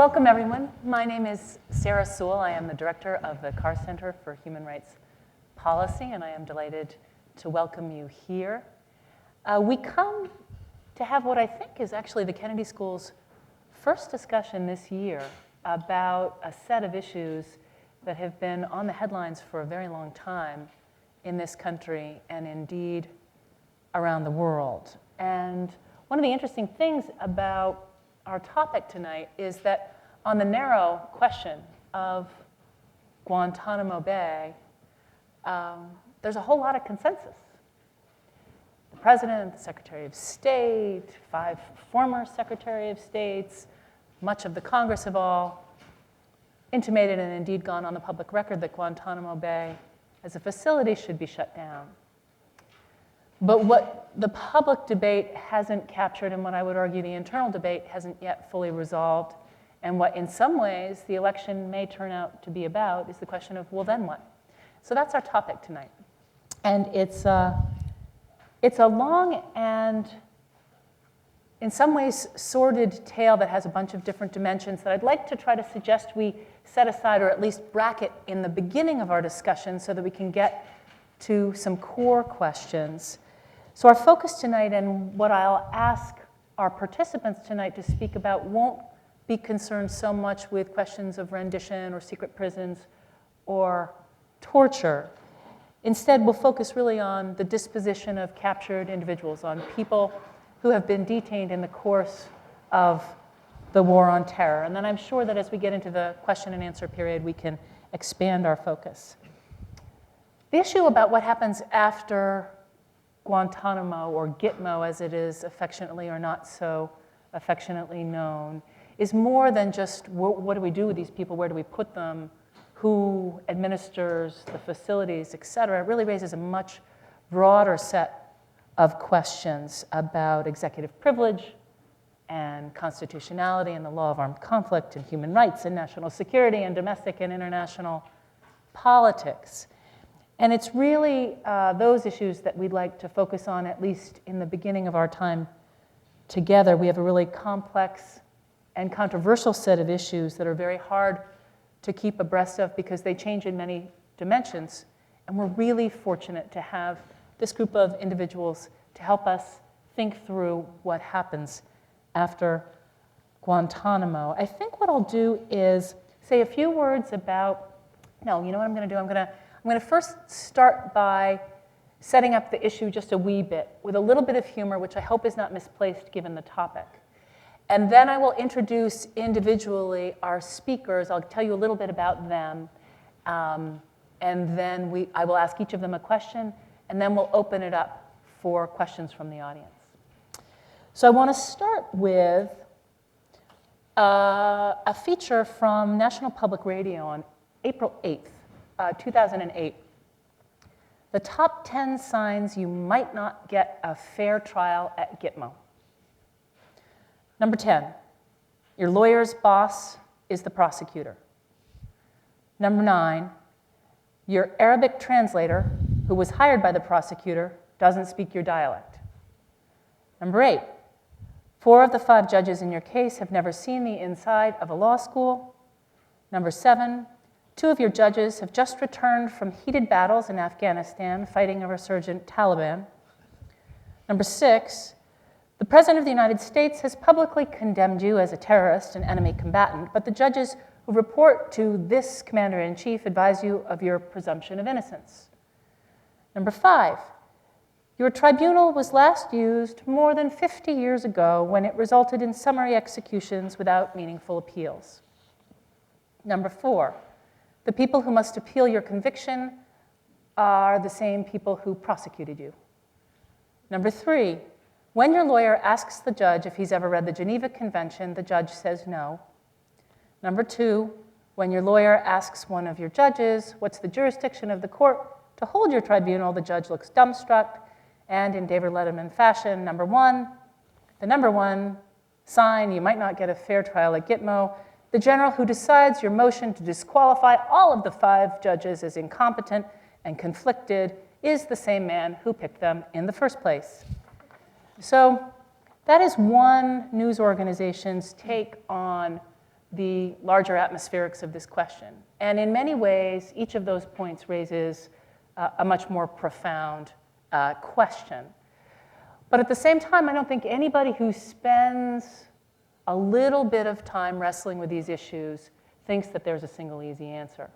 Welcome, everyone. My name is Sarah Sewell. I am the director of the Carr Center for Human Rights Policy, and I am delighted to welcome you here. We come to have what I think is actually the Kennedy School's first discussion this year about a set of issues that have been on the headlines for a very long time in this country and indeed around the world. And one of the interesting things about our topic tonight is that on the narrow question of Guantanamo Bay, there's a whole lot of consensus. The President, the Secretary of State, 5 former Secretary of States, much of the Congress have all intimated and indeed gone on the public record that Guantanamo Bay as a facility should be shut down. But what the public debate hasn't captured, and what I would argue the internal debate hasn't yet fully resolved, and what in some ways the election may turn out to be about, is the question of, well, then what? So that's our topic tonight. And it's a long and in some ways sordid tale that has a bunch of different dimensions that I'd like to try to suggest we set aside or at least bracket in the beginning of our discussion so that we can get to some core questions. So our focus tonight and what I'll ask our participants tonight to speak about won't be concerned so much with questions of rendition or secret prisons or torture. Instead, we'll focus really on the disposition of captured individuals, on people who have been detained in the course of the war on terror. And then I'm sure that as we get into the question and answer period, we can expand our focus. The issue about what happens after Guantanamo, or Gitmo as it is affectionately or not so affectionately known, is more than just what do we do with these people, where do we put them, who administers the facilities, et cetera. It really raises a much broader set of questions about executive privilege and constitutionality and the law of armed conflict and human rights and national security and domestic and international politics. And it's really those issues that we'd like to focus on, at least in the beginning of our time together. We have a really complex and controversial set of issues that are very hard to keep abreast of because they change in many dimensions. And we're really fortunate to have this group of individuals to help us think through what happens after Guantanamo. I think what I'll do is say a few words about, no, you know what I'm going to do? I'm going to first start by setting up the issue just a wee bit with a little bit of humor, which I hope is not misplaced given the topic. And then I will introduce individually our speakers. I'll tell you a little bit about them. And then I will ask each of them a question, and then we'll open it up for questions from the audience. So I want to start with a feature from National Public Radio on April 8th, 2008. The top 10 signs you might not get a fair trial at Gitmo. Number 10, your lawyer's boss is the prosecutor. Number 9, your Arabic translator, who was hired by the prosecutor, doesn't speak your dialect. Number 8, 4 of the 5 judges in your case have never seen the inside of a law school. Number 7, 2 of your judges have just returned from heated battles in Afghanistan fighting a resurgent Taliban. Number 6, the President of the United States has publicly condemned you as a terrorist and enemy combatant, but the judges who report to this commander-in-chief advise you of your presumption of innocence. Number 5, your tribunal was last used more than 50 years ago when it resulted in summary executions without meaningful appeals. Number 4, the people who must appeal your conviction are the same people who prosecuted you. Number 3, when your lawyer asks the judge if he's ever read the Geneva Convention, the judge says no. Number 2, when your lawyer asks one of your judges, what's the jurisdiction of the court to hold your tribunal, the judge looks dumbstruck. And in David Letterman fashion, number 1, the number 1 sign you might not get a fair trial at Gitmo, the general who decides your motion to disqualify all of the 5 judges as incompetent and conflicted is the same man who picked them in the first place. So that is one news organization's take on the larger atmospherics of this question. And in many ways, each of those points raises a much more profound question. But at the same time, I don't think anybody who spends a little bit of time wrestling with these issues thinks that there's a single easy answer.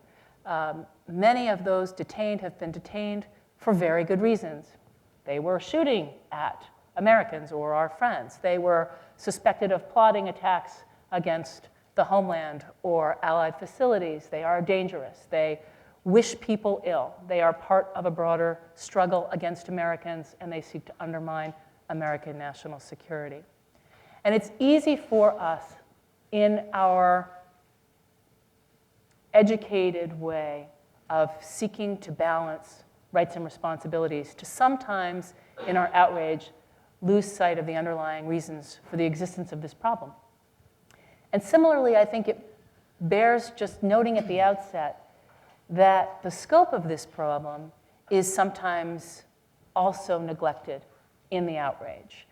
Many of those detained have been detained for very good reasons. They were shooting at Americans or our friends. They were suspected of plotting attacks against the homeland or allied facilities. They are dangerous. They wish people ill. They are part of a broader struggle against Americans, and they seek to undermine American national security. And it's easy for us in our educated way of seeking to balance rights and responsibilities to sometimes, in our outrage, lose sight of the underlying reasons for the existence of this problem. And similarly, I think it bears just noting at the outset that the scope of this problem is sometimes also neglected in the outrage.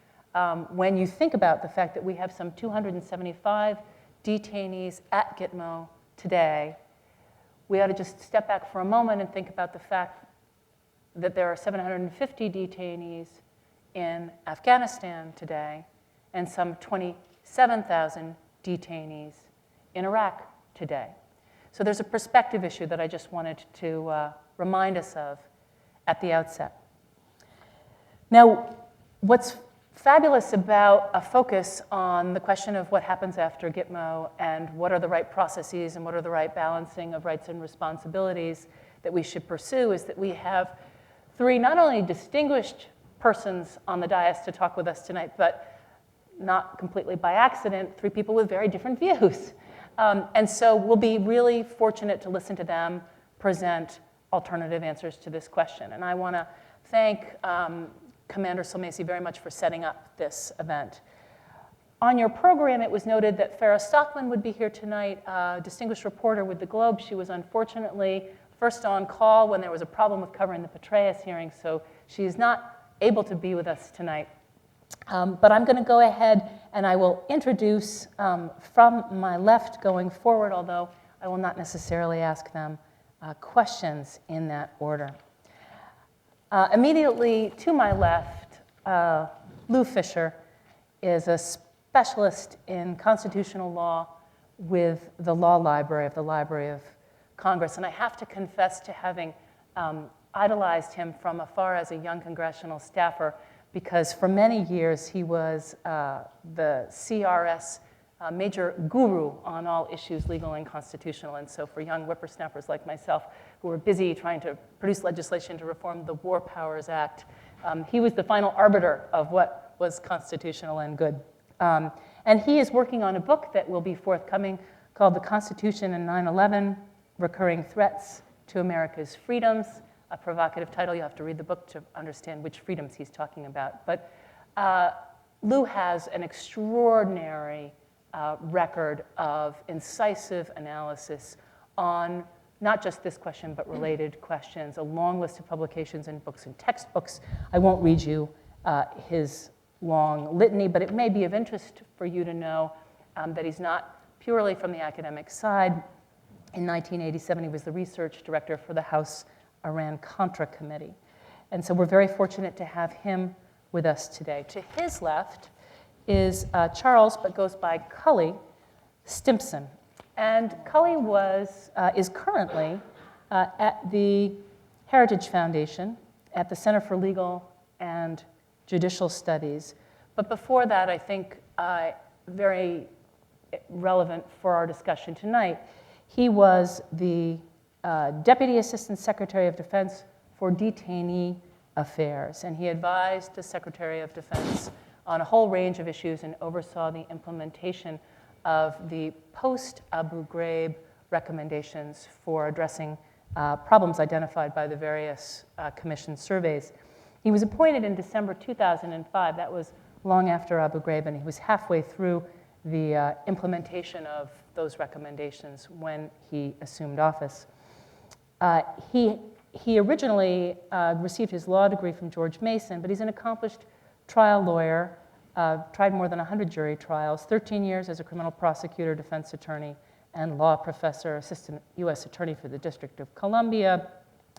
When you think about the fact that we have some 275 detainees at Gitmo today, we ought to just step back for a moment and think about the fact that there are 750 detainees in Afghanistan today and some 27,000 detainees in Iraq today. So there's a perspective issue that I just wanted to remind us of at the outset. Now, what's fabulous about a focus on the question of what happens after Gitmo and what are the right processes and what are the right balancing of rights and responsibilities that we should pursue is that we have three not only distinguished persons on the dais to talk with us tonight, but not completely by accident, three people with very different views. And so we'll be really fortunate to listen to them present alternative answers to this question. And I want to thank Commander Solmesi very much for setting up this event. On your program, it was noted that Farah Stockman would be here tonight, a distinguished reporter with the Globe. She was unfortunately first on call when there was a problem with covering the Petraeus hearing, so she is not able to be with us tonight. But I'm going to go ahead and I will introduce from my left going forward, although I will not necessarily ask them questions in that order. Immediately to my left, Lou Fisher is a specialist in constitutional law with the Law Library of the Library of Congress. And I have to confess to having idolized him from afar as a young congressional staffer, because for many years he was the CRS major guru on all issues legal and constitutional. And so for young whippersnappers like myself who were busy trying to produce legislation to reform the War Powers Act, he was the final arbiter of what was constitutional and good. And he is working on a book that will be forthcoming called The Constitution and 9/11, Recurring Threats to America's Freedoms. A provocative title. You have to read the book to understand which freedoms he's talking about. But Lou has an extraordinary record of incisive analysis on not just this question, but related questions, a long list of publications and books and textbooks. I won't read you his long litany, but it may be of interest for you to know that he's not purely from the academic side. In 1987, he was the research director for the House Iran-Contra Committee. And so we're very fortunate to have him with us today. To his left is Charles, but goes by Cully Stimpson. And Cully is currently at the Heritage Foundation at the Center for Legal and Judicial Studies. But before that, I think very relevant for our discussion tonight, he was the Deputy Assistant Secretary of Defense for Detainee Affairs, and he advised the Secretary of Defense on a whole range of issues and oversaw the implementation of the post-Abu Ghraib recommendations for addressing problems identified by the various commission surveys. He was appointed in December 2005. That was long after Abu Ghraib, and he was halfway through the implementation of those recommendations when he assumed office. He originally received his law degree from George Mason, but he's an accomplished trial lawyer tried more than 100 jury trials, 13 years as a criminal prosecutor, defense attorney, and law professor, assistant U.S. attorney for the District of Columbia,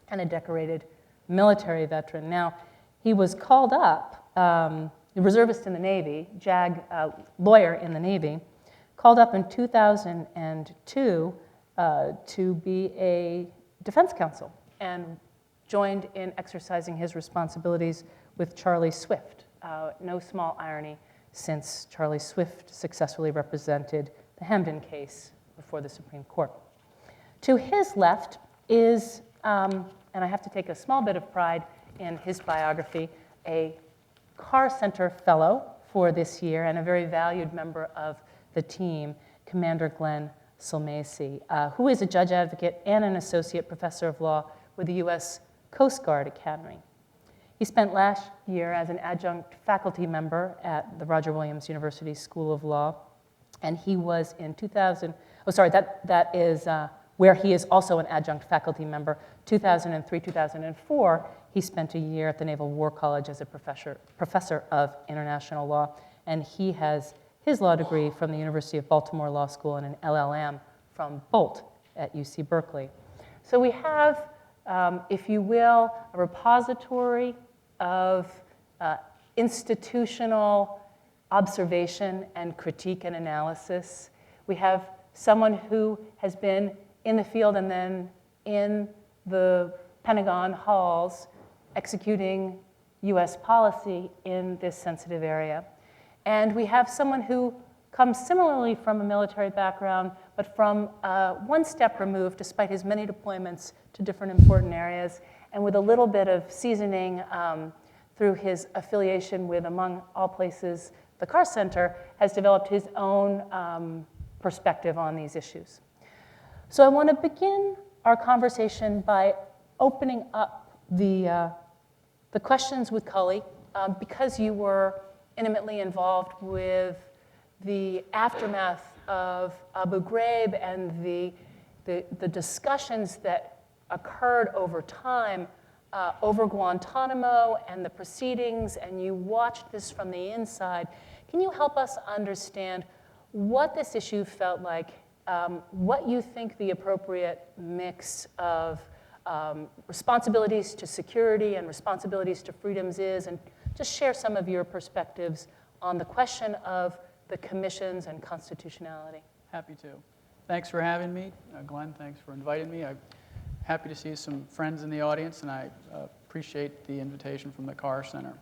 and a decorated military veteran. Now, he was called up, the reservist in the Navy, JAG lawyer in the Navy, called up in 2002 to be a defense counsel and joined in exercising his responsibilities with Charlie Swift. No small irony, since Charlie Swift successfully represented the Hamden case before the Supreme Court. To his left is, and I have to take a small bit of pride in his biography, a Carr Center Fellow for this year and a very valued member of the team, Commander Glenn Sulmacy, who is a judge advocate and an associate professor of law with the U.S. Coast Guard Academy. He spent last year as an adjunct faculty member at the Roger Williams University School of Law, and he was in that is where he is also an adjunct faculty member. 2003, 2004, he spent a year at the Naval War College as a professor of international law, and he has his law degree from the University of Baltimore Law School and an LLM from Bolt at UC Berkeley. So we have, if you will, a repository of institutional observation and critique and analysis. We have someone who has been in the field and then in the Pentagon halls executing US policy in this sensitive area. And we have someone who comes similarly from a military background, but from one step removed, despite his many deployments to different important areas, and with a little bit of seasoning through his affiliation with, among all places, the Carr Center, has developed his own perspective on these issues. So I want to begin our conversation by opening up the questions with Cully, because you were intimately involved with the aftermath of Abu Ghraib and the discussions that occurred over time over Guantanamo and the proceedings, and you watched this from the inside. Can you help us understand what this issue felt like, what you think the appropriate mix of responsibilities to security and responsibilities to freedoms is, and just share some of your perspectives on the question of the commissions and constitutionality? Happy to. Thanks for having me. Glenn, thanks for inviting me. I'm happy to see some friends in the audience, and I appreciate the invitation from the Carr Center.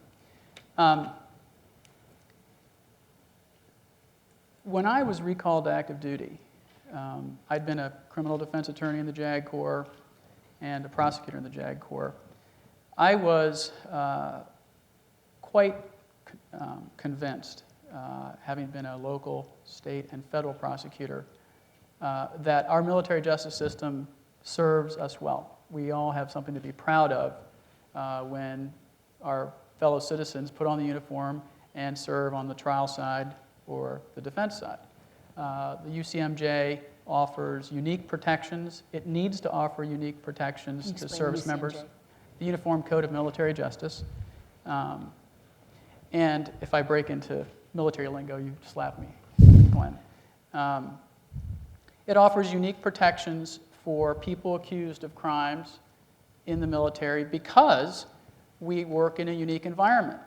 When I was recalled to active duty, I'd been a criminal defense attorney in the JAG Corps and a prosecutor in the JAG Corps. I was quite convinced, having been a local, state, and federal prosecutor, that our military justice system serves us well. We all have something to be proud of when our fellow citizens put on the uniform and serve on the trial side or the defense side. The UCMJ offers unique protections. It needs to offer unique protections to service members. The Uniform Code of Military Justice. And if I break into military lingo, you slap me, Glenn. It offers unique protections for people accused of crimes in the military because we work in a unique environment.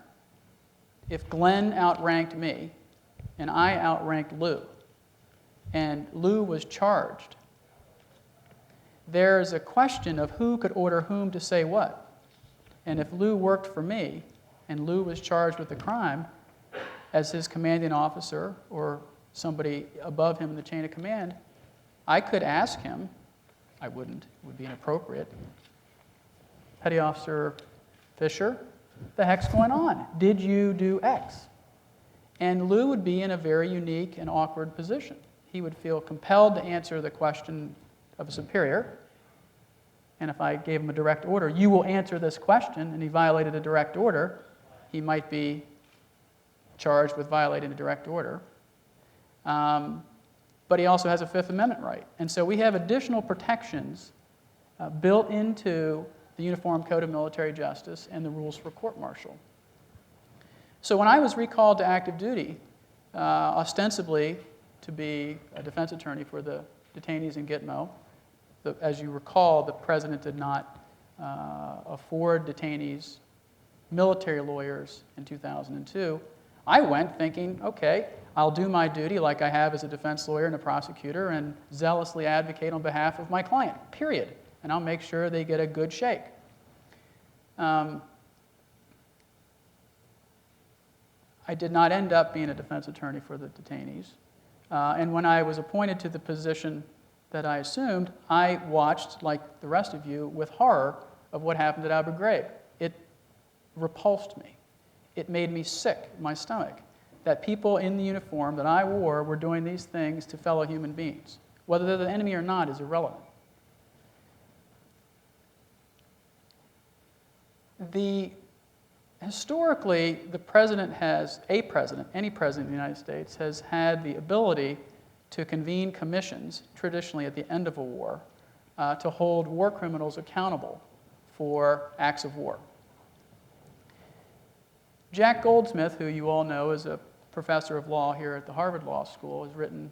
If Glenn outranked me and I outranked Lou, and Lou was charged, there's a question of who could order whom to say what. And if Lou worked for me and Lou was charged with a crime as his commanding officer or somebody above him in the chain of command, I could ask him, I wouldn't, it would be inappropriate, Petty Officer Fisher, the heck's going on? Did you do X? And Lou would be in a very unique and awkward position. He would feel compelled to answer the question of a superior, and if I gave him a direct order, you will answer this question, and he violated a direct order, he might be charged with violating a direct order. But he also has a Fifth Amendment right. And so we have additional protections built into the Uniform Code of Military Justice and the rules for court-martial. So when I was recalled to active duty, ostensibly to be a defense attorney for the detainees in Gitmo, as you recall, the president did not afford detainees military lawyers in 2002. I went thinking, okay, I'll do my duty like I have as a defense lawyer and a prosecutor and zealously advocate on behalf of my client, period. And I'll make sure they get a good shake. I did not end up being a defense attorney for the detainees. And when I was appointed to the position that I assumed, I watched, like the rest of you, with horror of what happened at Abu Ghraib. It repulsed me. It made me sick in my stomach that people in the uniform that I wore were doing these things to fellow human beings. Whether they're the enemy or not is irrelevant. Historically, any president in the United States has had the ability to convene commissions, traditionally at the end of a war, to hold war criminals accountable for acts of war. Jack Goldsmith, who you all know is a professor of law here at the Harvard Law School, has written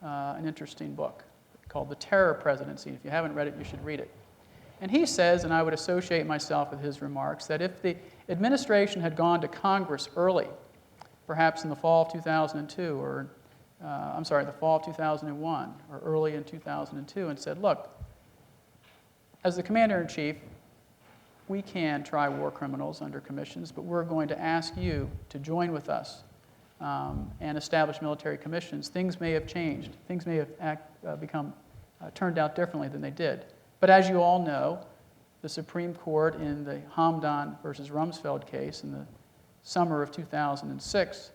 an interesting book called The Terror Presidency. If you haven't read it, you should read it. And he says, and I would associate myself with his remarks, that if the administration had gone to Congress early, perhaps in the fall of 2002, or the fall of 2001, or early in 2002, and said, look, as the commander-in-chief, we can try war criminals under commissions, but we're going to ask you to join with us and establish military commissions. Things may have changed. Things may have turned out differently than they did. But as you all know, the Supreme Court in the Hamdan versus Rumsfeld case in the summer of 2006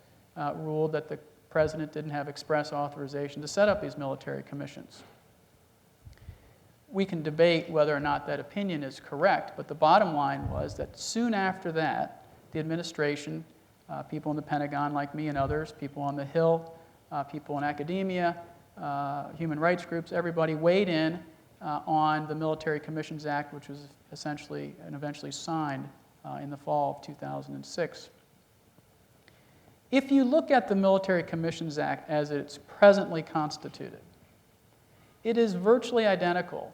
ruled that the president didn't have express authorization to set up these military commissions. We can debate whether or not that opinion is correct, but the bottom line was that soon after that, the administration, people in the Pentagon like me and others, people on the Hill, people in academia, human rights groups, everybody weighed in on the Military Commissions Act, which was essentially and eventually signed in the fall of 2006. If you look at the Military Commissions Act as it's presently constituted, it is virtually identical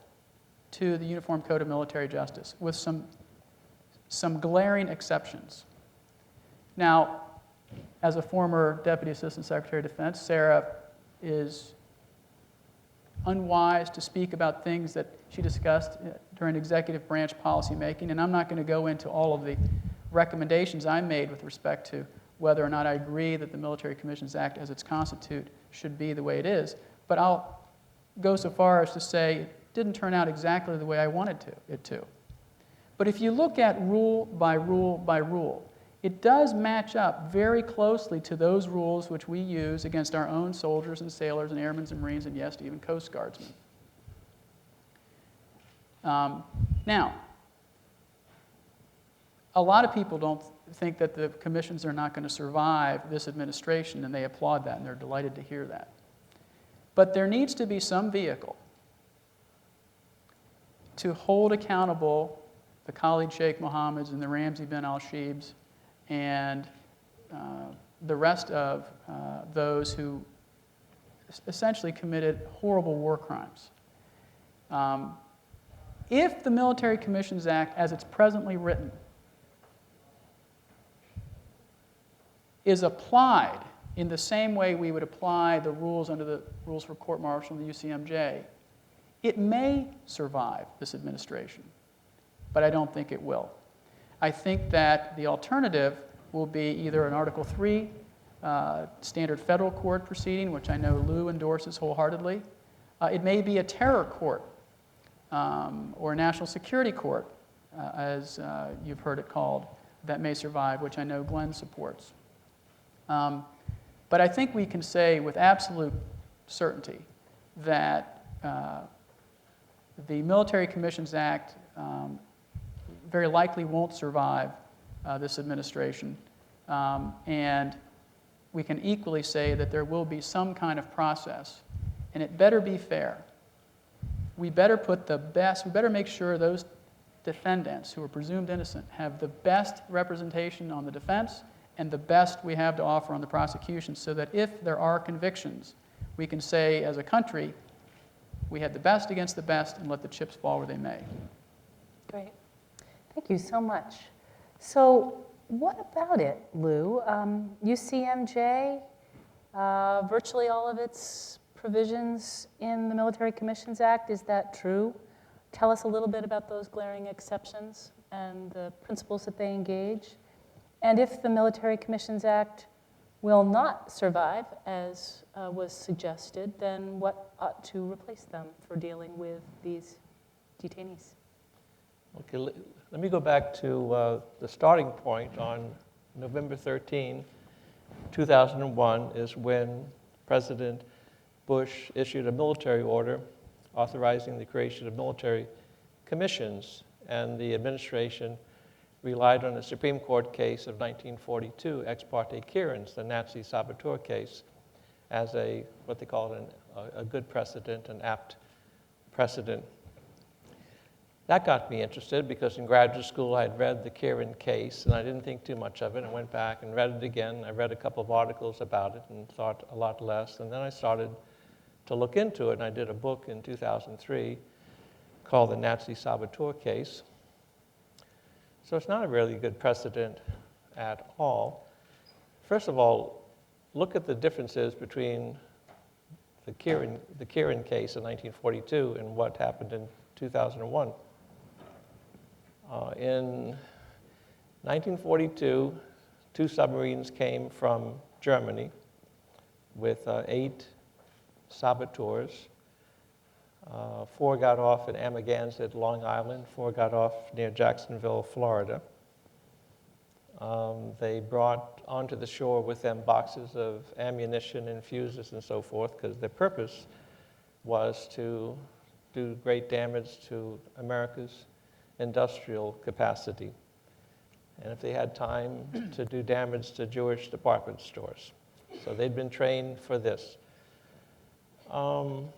to the Uniform Code of Military Justice, with some glaring exceptions. Now, as a former Deputy Assistant Secretary of Defense, Sarah is unwise to speak about things that she discussed during executive branch policy making, and I'm not going to go into all of the recommendations I made with respect to whether or not I agree that the Military Commissions Act as it's constituted should be the way it is, but I'll go so far as to say it didn't turn out exactly the way I wanted it to. But if you look at rule by rule by rule, it does match up very closely to those rules which we use against our own soldiers and sailors and airmen and Marines and, yes, even Coast Guardsmen. Now, a lot of people don't think that the commissions are not going to survive this administration, and they applaud that, and they're delighted to hear that. But there needs to be some vehicle to hold accountable the Khalid Sheikh Mohammeds and the Ramzi bin al-Shibs and the rest of those who essentially committed horrible war crimes. If the Military Commissions Act, as it's presently written, is applied in the same way we would apply the rules under the rules for court-martial and the UCMJ, it may survive this administration, but I don't think it will. I think that the alternative will be either an Article III standard federal court proceeding, which I know Lou endorses wholeheartedly. It may be a terror court or a national security court, as you've heard it called, that may survive, which I know Glenn supports. But I think we can say with absolute certainty that the Military Commissions Act very likely won't survive this administration. And we can equally say that there will be some kind of process, and it better be fair. We better make sure those defendants who are presumed innocent have the best representation on the defense and the best we have to offer on the prosecution, so that if there are convictions, we can say as a country, we had the best against the best and let the chips fall where they may. Great. Thank you so much. So what about it, Lou? UCMJ, virtually all of its provisions in the Military Commissions Act, is that true? Tell us a little bit about those glaring exceptions and the principles that they engage. And if the Military Commissions Act will not survive, as was suggested, then what ought to replace them for dealing with these detainees? Okay, let me go back to the starting point on November 13, 2001 is when President Bush issued a military order authorizing the creation of military commissions, and the administration relied on a Supreme Court case of 1942, Ex parte Kierans, the Nazi saboteur case, as what they call a good precedent, an apt precedent. That got me interested because in graduate school I had read the Kieran case and I didn't think too much of it. I went back and read it again. I read a couple of articles about it and thought a lot less. And then I started to look into it, and I did a book in 2003 called The Nazi Saboteur Case. So it's not a really good precedent at all. First of all, look at the differences between the Kieran case in 1942 and what happened in 2001. In 1942, 2 submarines came from Germany with 8 saboteurs. 4 got off at Amagansett, Long Island. 4 got off near Jacksonville, Florida. They brought onto the shore with them boxes of ammunition and fuses and so forth, because their purpose was to do great damage to America's industrial capacity. And if they had time to do damage to Jewish department stores. So they'd been trained for this. Now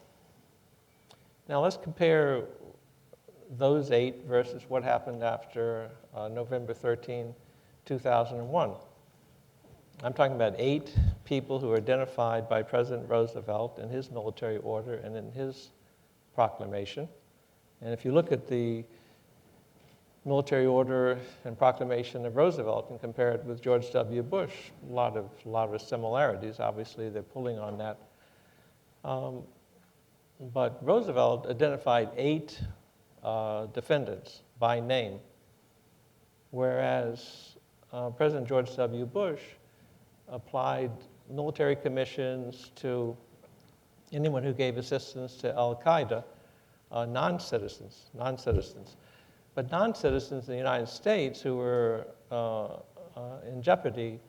let's compare those 8 versus what happened after November 13, 2001. I'm talking about 8 people who were identified by President Roosevelt in his military order and in his proclamation. And if you look at the military order and proclamation of Roosevelt and compare it with George W. Bush, a lot of similarities. Obviously, they're pulling on that. But Roosevelt identified 8 defendants by name, whereas President George W. Bush applied military commissions to anyone who gave assistance to Al-Qaeda, non-citizens. But non-citizens in the United States who were in jeopardy,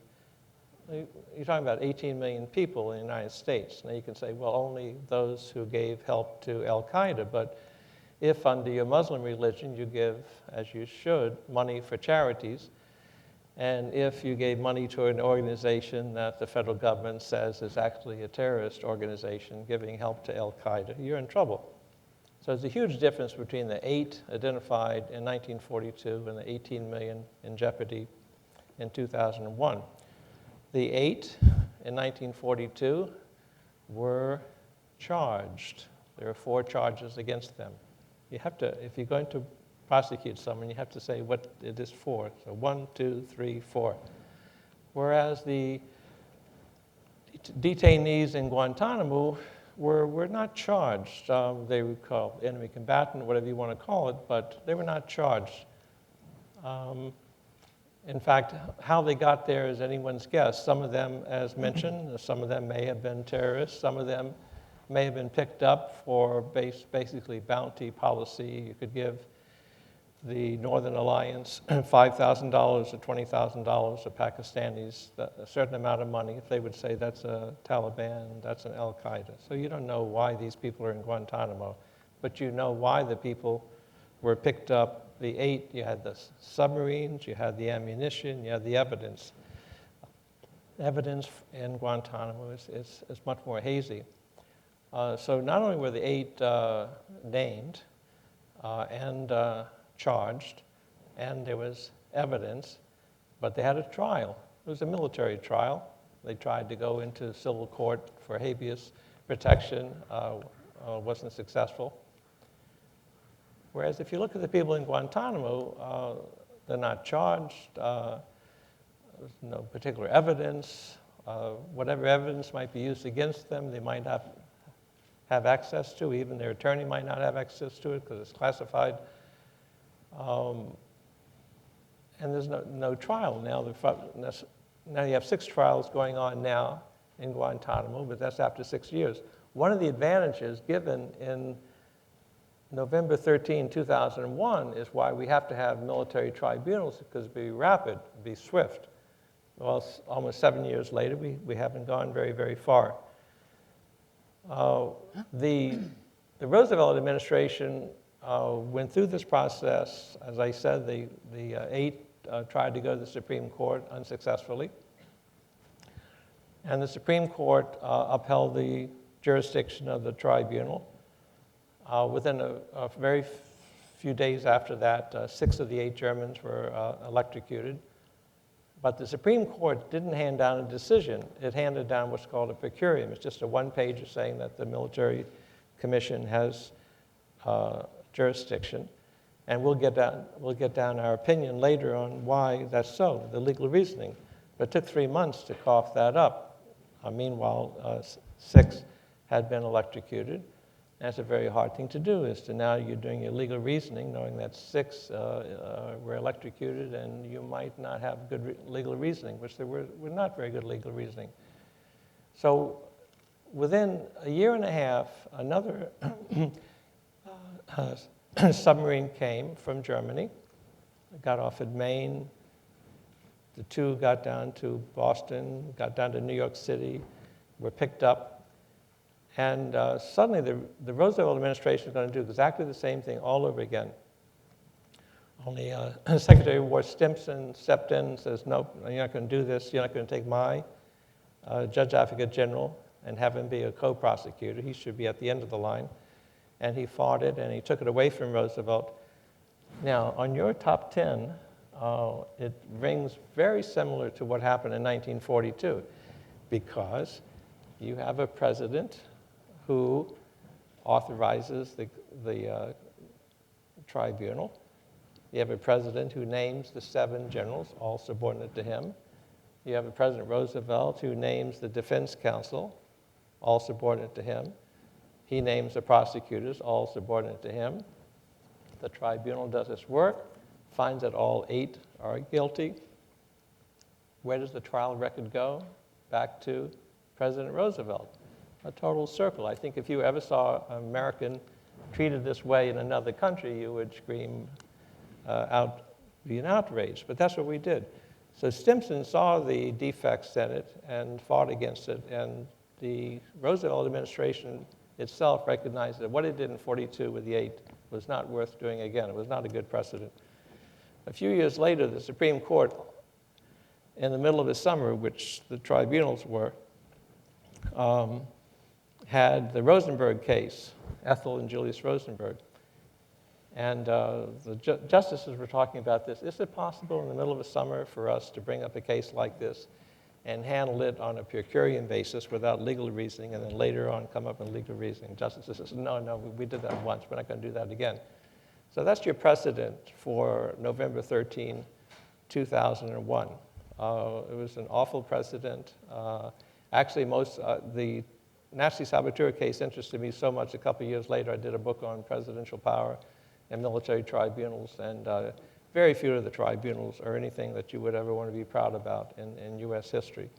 you're talking about 18 million people in the United States. Now you can say, well, only those who gave help to Al-Qaeda, but if under your Muslim religion you give, as you should, money for charities, and if you gave money to an organization that the federal government says is actually a terrorist organization giving help to Al-Qaeda, you're in trouble. So there's a huge difference between the 8 identified in 1942 and the 18 million in jeopardy in 2001. The 8 in 1942 were charged. There are 4 charges against them. You have to, if you're going to prosecute someone, you have to say what it is for. So 1, 2, 3, 4. Whereas the detainees in Guantanamo were not charged. They were called enemy combatant, whatever you want to call it, but they were not charged. In fact, how they got there is anyone's guess. Some of them, as mentioned, some of them may have been terrorists. Some of them may have been picked up for basically bounty policy. You could give the Northern Alliance $5,000 or $20,000 of Pakistanis, a certain amount of money, if they would say that's a Taliban, that's an Al-Qaeda. So you don't know why these people are in Guantanamo, but you know why the people were picked up. The 8, you had the submarines, you had the ammunition, you had the evidence. Evidence in Guantanamo is much more hazy. So not only were the 8 named and charged, and there was evidence, but they had a trial. It was a military trial. They tried to go into civil court for habeas protection, wasn't successful. Whereas if you look at the people in Guantanamo, they're not charged. There's no particular evidence. Whatever evidence might be used against them, they might not have access to. Even their attorney might not have access to it because it's classified. And there's no trial now. Now you have 6 trials going on now in Guantanamo, but that's after 6 years. One of the advantages given in November 13, 2001 is why we have to have military tribunals, because it'd be rapid, it'd be swift. Well, almost 7 years later, we haven't gone very, very far. The Roosevelt administration went through this process. As I said, the 8 tried to go to the Supreme Court unsuccessfully. And the Supreme Court upheld the jurisdiction of the tribunal. Within a very few days after that, 6 of the 8 Germans were electrocuted. But the Supreme Court didn't hand down a decision. It handed down what's called a per curiam. It's just a one-pager saying that the military commission has jurisdiction. And we'll get down our opinion later on why that's so, the legal reasoning. But it took 3 months to cough that up. Meanwhile, 6 had been electrocuted. That's a very hard thing to do, is to now you're doing your legal reasoning, knowing that 6 were electrocuted and you might not have good legal reasoning, which there were not very good legal reasoning. So within a year and a half, another submarine came from Germany, got off at Maine. The 2 got down to Boston, got down to New York City, were picked up. And suddenly the Roosevelt administration is going to do exactly the same thing all over again. Only Secretary of War Stimson stepped in and says, nope, you're not going to do this. You're not going to take my Judge Advocate General and have him be a co-prosecutor. He should be at the end of the line. And he fought it, and he took it away from Roosevelt. Now, on your top 10, it rings very similar to what happened in 1942, because you have a president who authorizes the tribunal. You have a president who names the 7 generals, all subordinate to him. You have a President Roosevelt who names the defense counsel, all subordinate to him. He names the prosecutors, all subordinate to him. The tribunal does its work, finds that all 8 are guilty. Where does the trial record go? Back to President Roosevelt. A total circle. I think if you ever saw an American treated this way in another country, you would scream out, be an outrage. But that's what we did. So Stimson saw the defects in it and fought against it. And the Roosevelt administration itself recognized that what it did in 42 with the 8 was not worth doing again. It was not a good precedent. A few years later, the Supreme Court, in the middle of the summer, which the tribunals were, had the Rosenberg case, Ethel and Julius Rosenberg. And the justices were talking about this. Is it possible in the middle of the summer for us to bring up a case like this and handle it on a per curiam basis without legal reasoning, and then later on come up with legal reasoning? Justices says, no, we did that once. We're not going to do that again. So that's your precedent for November 13, 2001. It was an awful precedent. Actually, the Nazi saboteur case interested me so much. A couple of years later, I did a book on presidential power and military tribunals, and very few of the tribunals are anything that you would ever want to be proud about in U.S. history.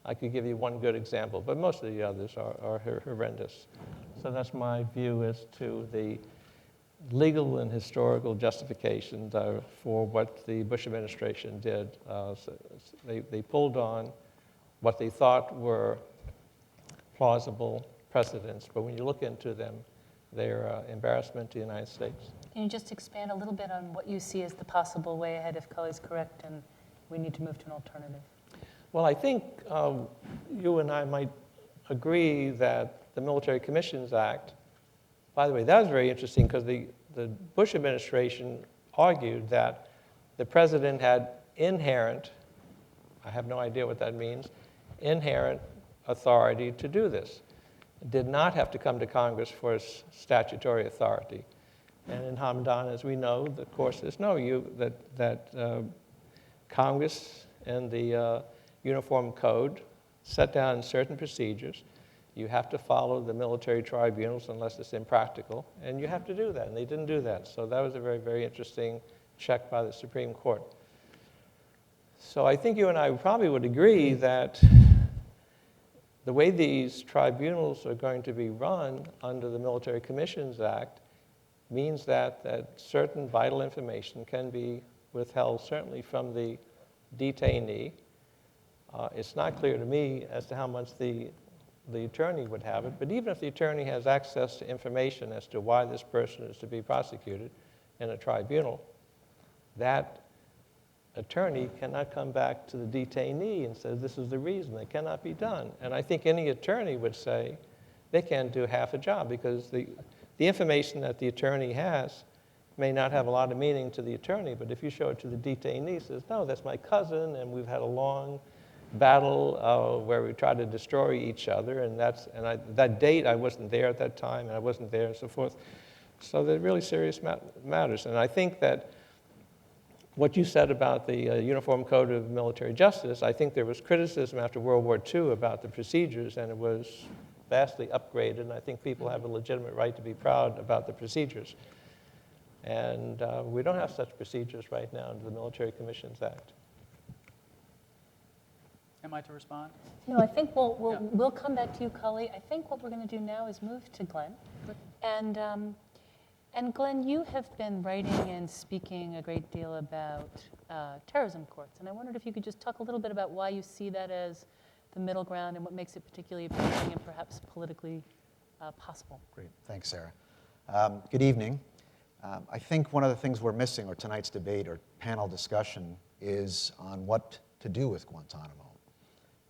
I could give you one good example, but most of the others are horrendous. So that's my view as to the legal and historical justification for what the Bush administration did. So they pulled on what they thought were plausible precedents, but when you look into them, they're embarrassment to the United States. Can you just expand a little bit on what you see as the possible way ahead if Cully's correct and we need to move to an alternative? Well, I think you and I might agree that the Military Commissions Act, by the way, that was very interesting because the Bush administration argued that the president had inherent I have no idea what that means, inherent authority to do this. Did not have to come to Congress for its statutory authority. And in Hamadan, as we know, the course is no, Congress and the Uniform Code set down certain procedures. You have to follow the military tribunals unless it's impractical, and you have to do that, and they didn't do that. So that was a very, very interesting check by the Supreme Court. So I think you and I probably would agree that the way these tribunals are going to be run under the Military Commissions Act means that certain vital information can be withheld, certainly from the detainee. It's not clear to me as to how much the attorney would have it, but even if the attorney has access to information as to why this person is to be prosecuted in a tribunal, that attorney cannot come back to the detainee and say, this is the reason. It cannot be done. And I think any attorney would say they can't do half a job because the information that the attorney has may not have a lot of meaning to the attorney, but if you show it to the detainee, says, no, that's my cousin, and we've had a long battle where we tried to destroy each other, and that date, I wasn't there at that time, and I wasn't there, and so forth. So they're really serious matters. And I think that what you said about the Uniform Code of Military Justice, I think there was criticism after World War II about the procedures, and it was vastly upgraded, and I think people have a legitimate right to be proud about the procedures. And we don't have such procedures right now under the Military Commissions Act. Am I to respond? No, I think we'll come back to you, Cully. I think what we're going to do now is move to Glenn. And Glenn, you have been writing and speaking a great deal about terrorism courts, and I wondered if you could just talk a little bit about why you see that as the middle ground and what makes it particularly appealing and perhaps politically possible. Great, thanks, Sarah. Good evening. I think one of the things we're missing, or tonight's debate or panel discussion, is on what to do with Guantanamo.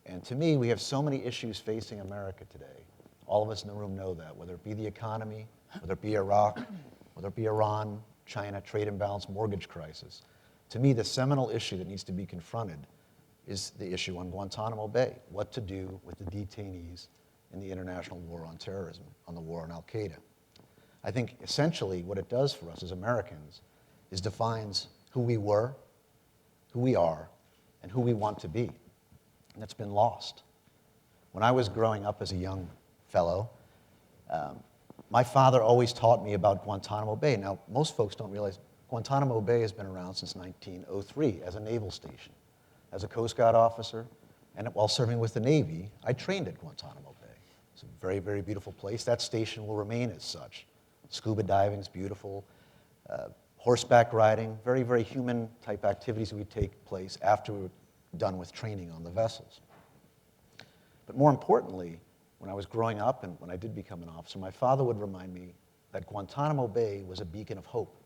And to me, we have so many issues facing America today. All of us in the room know that, whether it be the economy, whether it be Iraq, whether it be Iran, China, trade imbalance, mortgage crisis. To me, the seminal issue that needs to be confronted is the issue on Guantanamo Bay, what to do with the detainees in the international war on terrorism, on the war on al-Qaeda. I think essentially what it does for us as Americans is defines who we were, who we are, and who we want to be. And it's been lost. When I was growing up as a young fellow, my father always taught me about Guantanamo Bay. Now, most folks don't realize Guantanamo Bay has been around since 1903 as a naval station. As a Coast Guard officer, and while serving with the Navy, I trained at Guantanamo Bay. It's a very, very beautiful place. That station will remain as such. Scuba diving is beautiful. Horseback riding, very, very human type activities would take place after we were done with training on the vessels. But more importantly, when I was growing up and when I did become an officer, my father would remind me that Guantanamo Bay was a beacon of hope,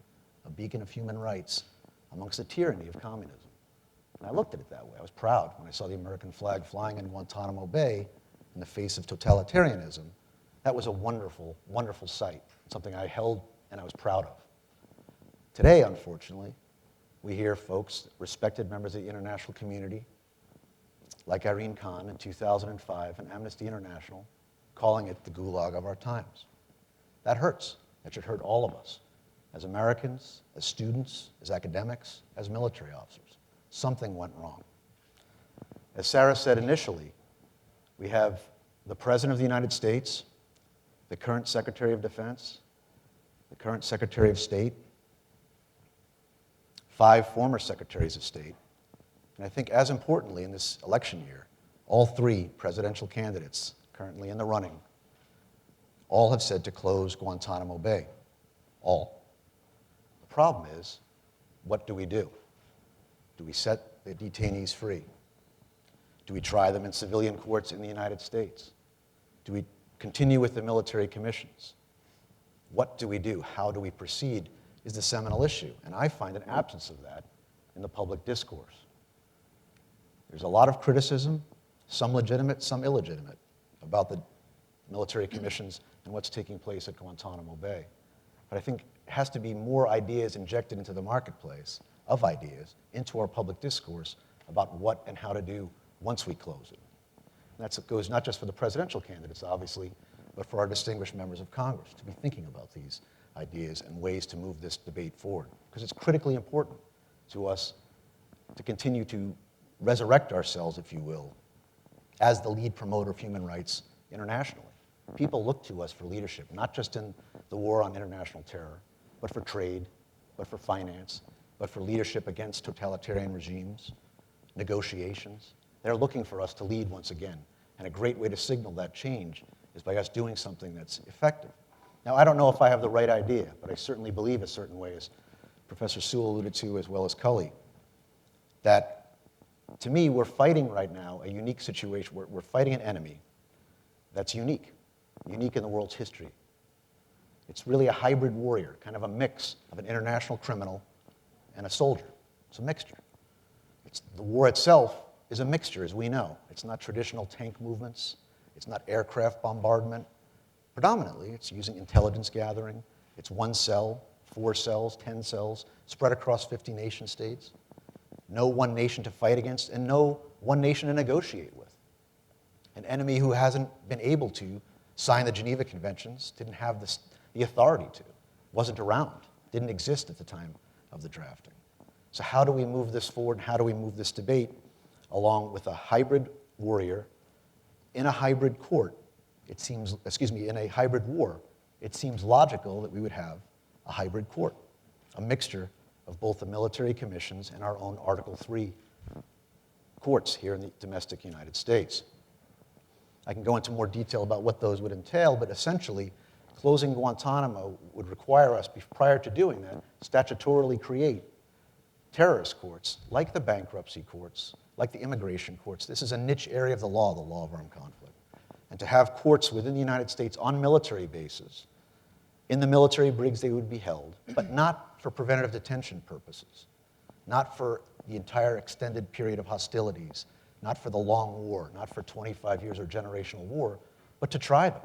a beacon of human rights amongst the tyranny of communism. And I looked at it that way. I was proud when I saw the American flag flying in Guantanamo Bay in the face of totalitarianism. That was a wonderful, wonderful sight, something I held and I was proud of. Today, unfortunately, we hear folks, respected members of the international community, like Irene Khan in 2005 and Amnesty International, calling it the gulag of our times. That hurts. That should hurt all of us, as Americans, as students, as academics, as military officers. Something went wrong. As Sarah said initially, we have the President of the United States, the current Secretary of Defense, the current Secretary of State, 5 former Secretaries of State, and I think as importantly in this election year, all 3 presidential candidates currently in the running all have said to close Guantanamo Bay. All. The problem is, what do we do? Do we set the detainees free? Do we try them in civilian courts in the United States? Do we continue with the military commissions? What do we do? How do we proceed is the seminal issue. And I find an absence of that in the public discourse. There's a lot of criticism, some legitimate, some illegitimate, about the military commissions and what's taking place at Guantanamo Bay. But I think it has to be more ideas injected into the marketplace of ideas, into our public discourse about what and how to do once we close it. And that goes not just for the presidential candidates, obviously, but for our distinguished members of Congress to be thinking about these ideas and ways to move this debate forward. Because it's critically important to us to continue to resurrect ourselves, if you will, as the lead promoter of human rights internationally. People look to us for leadership, not just in the war on international terror, but for trade, but for finance, but for leadership against totalitarian regimes, negotiations. They're looking for us to lead once again. And a great way to signal that change is by us doing something that's effective. Now, I don't know if I have the right idea, but I certainly believe a certain way, as Professor Sewell alluded to, as well as Cully, that to me, we're fighting right now a unique situation. We're fighting an enemy that's unique in the world's history. It's really a hybrid warrior, kind of a mix of an international criminal and a soldier. It's a mixture. The war itself is a mixture, as we know. It's not traditional tank movements. It's not aircraft bombardment. Predominantly, it's using intelligence gathering. It's 1 cell, 4 cells, 10 cells, spread across 50 nation states. No one nation to fight against, and no one nation to negotiate with. An enemy who hasn't been able to sign the Geneva Conventions, didn't have the authority to, wasn't around, didn't exist at the time of the drafting. So how do we move this forward, and how do we move this debate along with a hybrid warrior in a hybrid court? It seems, in a hybrid war, it seems logical that we would have a hybrid court, a mixture of both the military commissions and our own Article III courts here in the domestic United States. I can go into more detail about what those would entail, but essentially, closing Guantanamo would require us, prior to doing that, statutorily create terrorist courts, like the bankruptcy courts, like the immigration courts. This is a niche area of the law of armed conflict. And to have courts within the United States on military bases, in the military brigs they would be held, but not for preventative detention purposes, not for the entire extended period of hostilities, not for the long war, not for 25 years or generational war, but to try them.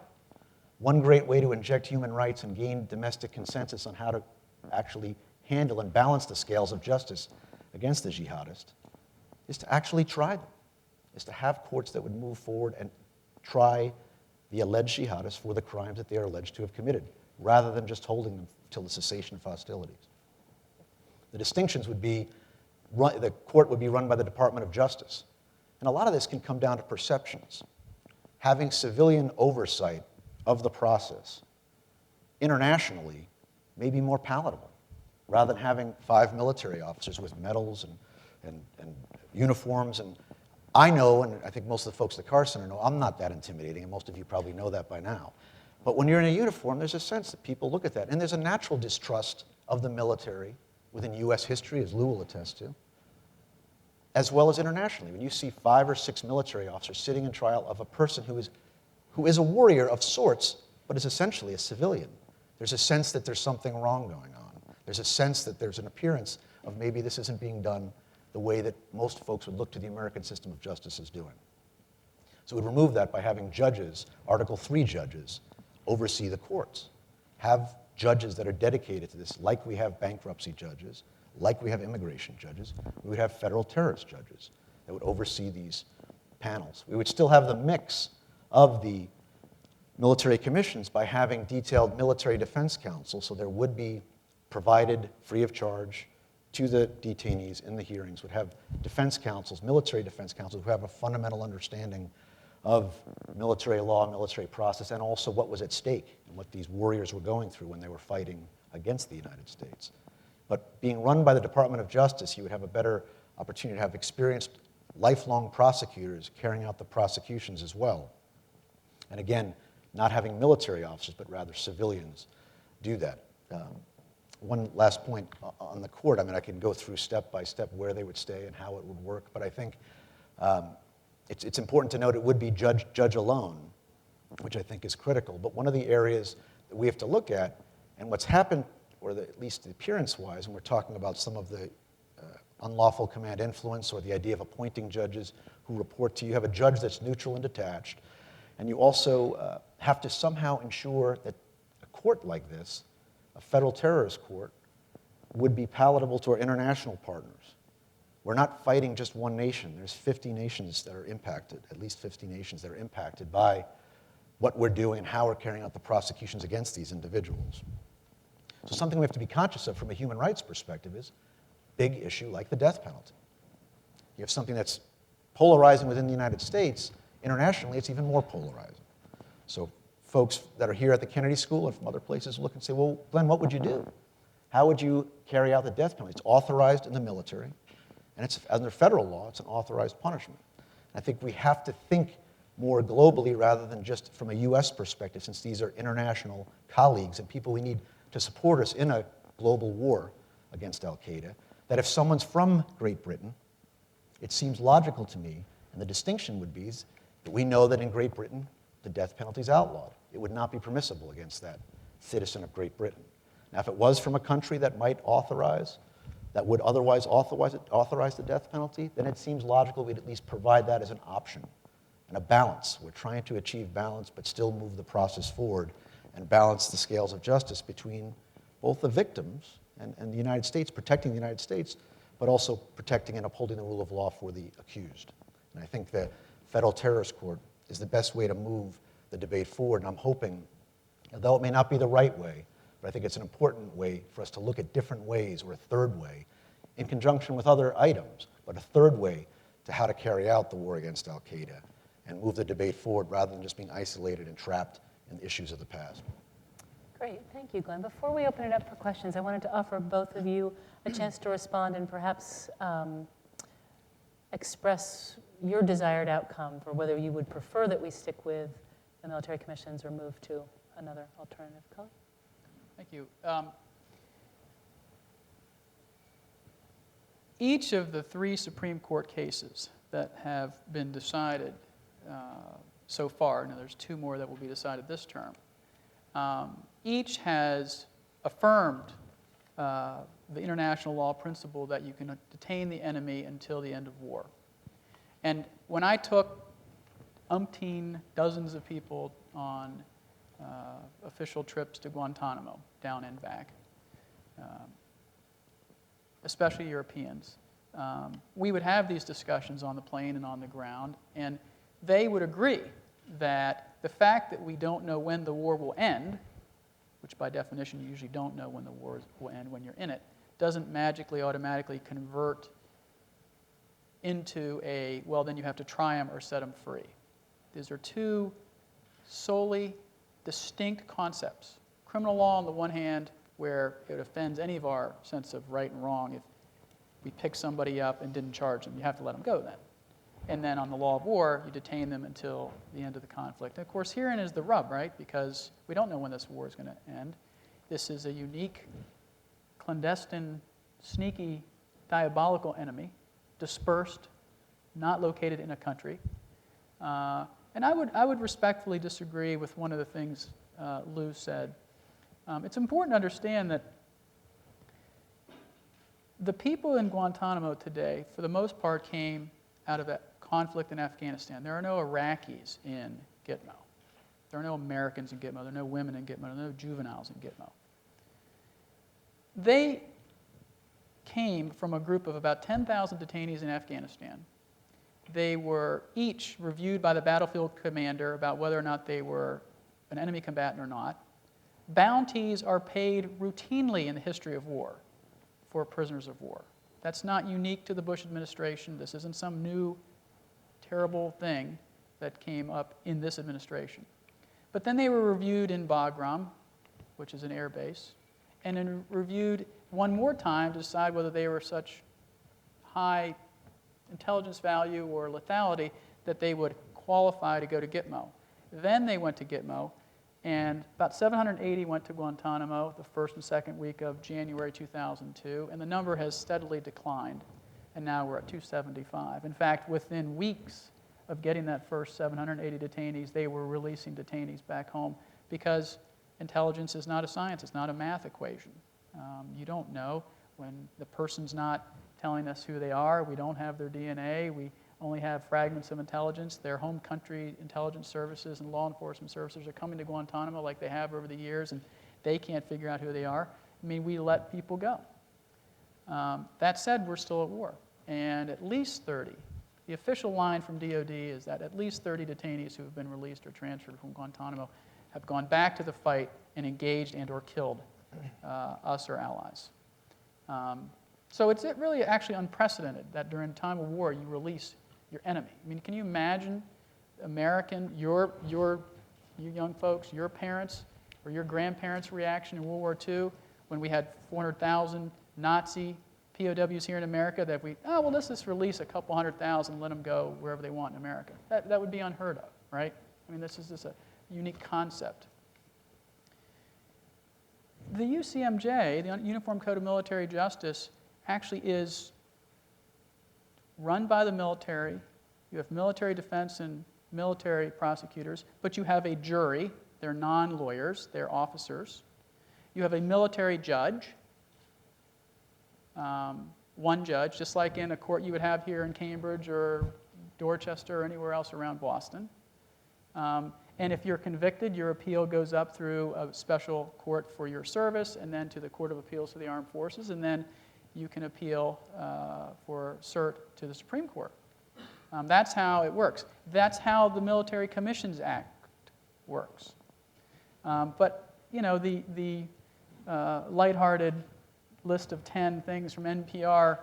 One great way to inject human rights and gain domestic consensus on how to actually handle and balance the scales of justice against the jihadists is to actually try them, is to have courts that would move forward and try the alleged jihadists for the crimes that they are alleged to have committed, rather than just holding them till the cessation of hostilities. The distinctions would be, the court would be run by the Department of Justice. And a lot of this can come down to perceptions. Having civilian oversight of the process internationally may be more palatable, rather than having 5 military officers with medals and uniforms. And I know, and I think most of the folks at the Carr Center know, I'm not that intimidating, and most of you probably know that by now. But when you're in a uniform, there's a sense that people look at that. And there's a natural distrust of the military within U.S. history, as Lou will attest to, as well as internationally. When you see 5 or 6 military officers sitting in trial of a person who is a warrior of sorts, but is essentially a civilian, there's a sense that there's something wrong going on. There's a sense that there's an appearance of maybe this isn't being done the way that most folks would look to the American system of justice as doing. So we'd remove that by having judges, Article III judges, oversee the courts. Have judges that are dedicated to this, like we have bankruptcy judges, like we have immigration judges. We would have federal terrorist judges that would oversee these panels. We would still have the mix of the military commissions by having detailed military defense counsel, so there would be provided free of charge to the detainees in the hearings, would have defense counsels, military defense counsels, who have a fundamental understanding of military law, military process, and also what was at stake and what these warriors were going through when they were fighting against the United States. But being run by the Department of Justice, you would have a better opportunity to have experienced, lifelong prosecutors carrying out the prosecutions as well. And again, not having military officers, but rather civilians do that. One last point on the court. I mean, I can go through step by step where they would stay and how it would work, but I think it's important to note it would be judge alone, which I think is critical. But one of the areas that we have to look at, and what's happened, or at least appearance-wise, when we're talking about some of the unlawful command influence or the idea of appointing judges who report to you, have a judge that's neutral and detached, and you also have to somehow ensure that a court like this, a federal terrorist court, would be palatable to our international partners. we're not fighting just one nation. There's 50 nations that are impacted, at least 50 nations that are impacted by what we're doing and how we're carrying out the prosecutions against these individuals. So something we have to be conscious of from a human rights perspective is a big issue like the death penalty. You have something that's polarizing within the United States. Internationally, it's even more polarizing. So folks that are here at the Kennedy School and from other places look and say, well, Glenn, what would you do? How would you carry out the death penalty? It's authorized in the military, and it's under federal law, it's an authorized punishment. And I think we have to think more globally rather than just from a US perspective, since these are international colleagues and people we need to support us in a global war against al-Qaeda, that if someone's from Great Britain, it seems logical to me, and the distinction would be that we know that in Great Britain, the death penalty is outlawed. It would not be permissible against that citizen of Great Britain. Now, if it was from a country that might authorize, that would otherwise authorize the death penalty, then it seems logical we'd at least provide that as an option and a balance. We're trying to achieve balance, but still move the process forward and balance the scales of justice between both the victims and the United States, protecting the United States, but also protecting and upholding the rule of law for the accused. And I think the Federal Terrorist Court is the best way to move the debate forward, and I'm hoping, although it may not be the right way, but I think it's an important way for us to look at different ways, or a third way, in conjunction with other items, but a third way to how to carry out the war against al-Qaeda and move the debate forward rather than just being isolated and trapped in the issues of the past. Great, thank you, Glenn. Before we open it up for questions, I wanted to offer both of you a chance to respond and perhaps express your desired outcome for whether you would prefer that we stick with the military commissions or move to another alternative. Colin? Thank you. Each of the 3 Supreme Court cases that have been decided so far, now there's 2 more that will be decided this term, each has affirmed the international law principle that you can detain the enemy until the end of war. And when I took umpteen dozens of people on official trips to Guantanamo, down and back, especially Europeans, we would have these discussions on the plane and on the ground, and they would agree that the fact that we don't know when the war will end, which by definition you usually don't know when the war will end when you're in it, doesn't magically automatically convert into a, well, then you have to try them or set them free. These are 2 solely distinct concepts. Criminal law on the one hand, where it offends any of our sense of right and wrong if we pick somebody up and didn't charge them. You have to let them go then. And then on the law of war, you detain them until the end of the conflict. And of course, herein is the rub, right? Because we don't know when this war is going to end. This is a unique, clandestine, sneaky, diabolical enemy, dispersed, not located in a country. And I would respectfully disagree with one of the things Lou said. It's important to understand that the people in Guantanamo today, for the most part, came out of a conflict in Afghanistan. There are no Iraqis in Gitmo. There are no Americans in Gitmo. There are no women in Gitmo. There are no juveniles in Gitmo. They came from a group of about 10,000 detainees in Afghanistan. They were each reviewed by the battlefield commander about whether or not they were an enemy combatant or not. Bounties are paid routinely in the history of war for prisoners of war. That's not unique to the Bush administration. This isn't some new, terrible thing that came up in this administration. But then they were reviewed in Bagram, which is an air base, and then reviewed one more time to decide whether they were such high intelligence value or lethality that they would qualify to go to Gitmo. Then they went to Gitmo, and about 780 went to Guantanamo the first and second week of January 2002, and the number has steadily declined, and now we're at 275. In fact, within weeks of getting that first 780 detainees, they were releasing detainees back home because intelligence is not a science, it's not a math equation. You don't know when the person's not telling us who they are, we don't have their DNA, we only have fragments of intelligence. Their home country intelligence services and law enforcement services are coming to Guantanamo like they have over the years, and they can't figure out who they are. I mean, we let people go. That said, we're still at war. and at least 30. The official line from DOD is that at least 30 detainees who have been released or transferred from Guantanamo have gone back to the fight and engaged and or killed us or allies. So it's really actually unprecedented that during a time of war you release your enemy. I mean, can you imagine your young folks, your parents, or your grandparents' reaction in World War II when we had 400,000 Nazi POWs here in America that let's just release a couple 100,000, let them go wherever they want in America. That would be unheard of, right? I mean, this is just a unique concept. The UCMJ, the Uniform Code of Military Justice, actually is run by the military. You have military defense and military prosecutors, but you have a jury. They're non-lawyers, they're officers. You have a military judge, one judge, just like in a court you would have here in Cambridge or Dorchester or anywhere else around Boston. And if you're convicted, your appeal goes up through a special court for your service and then to the Court of Appeals for the Armed Forces, and then you can appeal for cert to the Supreme Court. That's how it works. That's how the Military Commissions Act works. But, you know, the lighthearted list of 10 things from NPR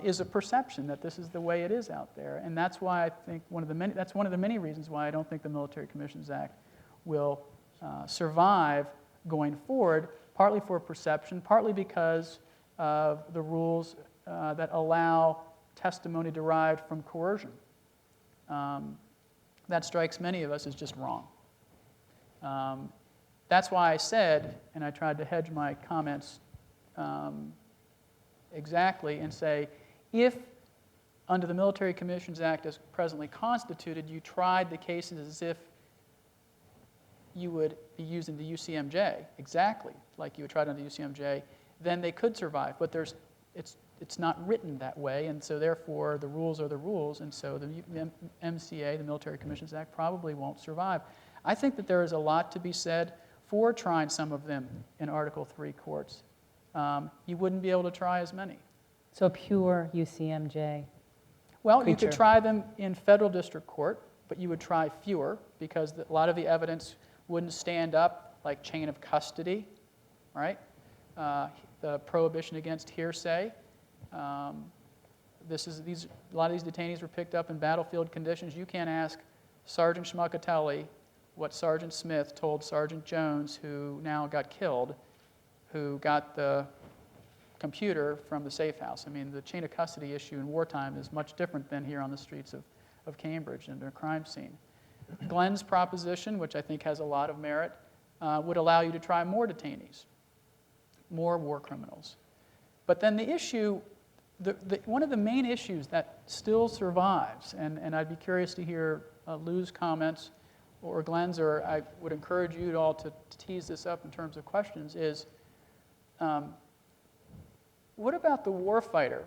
is a perception that this is the way it is out there. And that's why I think that's one of the many reasons why I don't think the Military Commissions Act will survive going forward, partly for perception, partly because of the rules that allow testimony derived from coercion. That strikes many of us as just wrong. That's why I said, and I tried to hedge my comments exactly and say, if under the Military Commissions Act as presently constituted, you tried the cases as if you would be using the UCMJ, exactly like you would try it under the UCMJ, then they could survive. But it's not written that way, and so therefore the rules are the rules, and so the MCA, the Military Commissions Act, probably won't survive. I think that there is a lot to be said for trying some of them in Article III courts. You wouldn't be able to try as many. So a pure UCMJ. Well, creature. You could try them in federal district court, but you would try fewer because a lot of the evidence wouldn't stand up, like chain of custody, right? The prohibition against hearsay. A lot of these detainees were picked up in battlefield conditions. You can't ask Sergeant Schmuckatelli what Sergeant Smith told Sergeant Jones, who now got killed, who got the computer from the safe house. I mean, the chain of custody issue in wartime is much different than here on the streets of Cambridge and a crime scene. Glenn's proposition, which I think has a lot of merit, would allow you to try more detainees, more war criminals. But then the issue, one of the main issues that still survives, and I'd be curious to hear Lou's comments or Glenn's, or I would encourage you all to tease this up in terms of questions, is what about the warfighter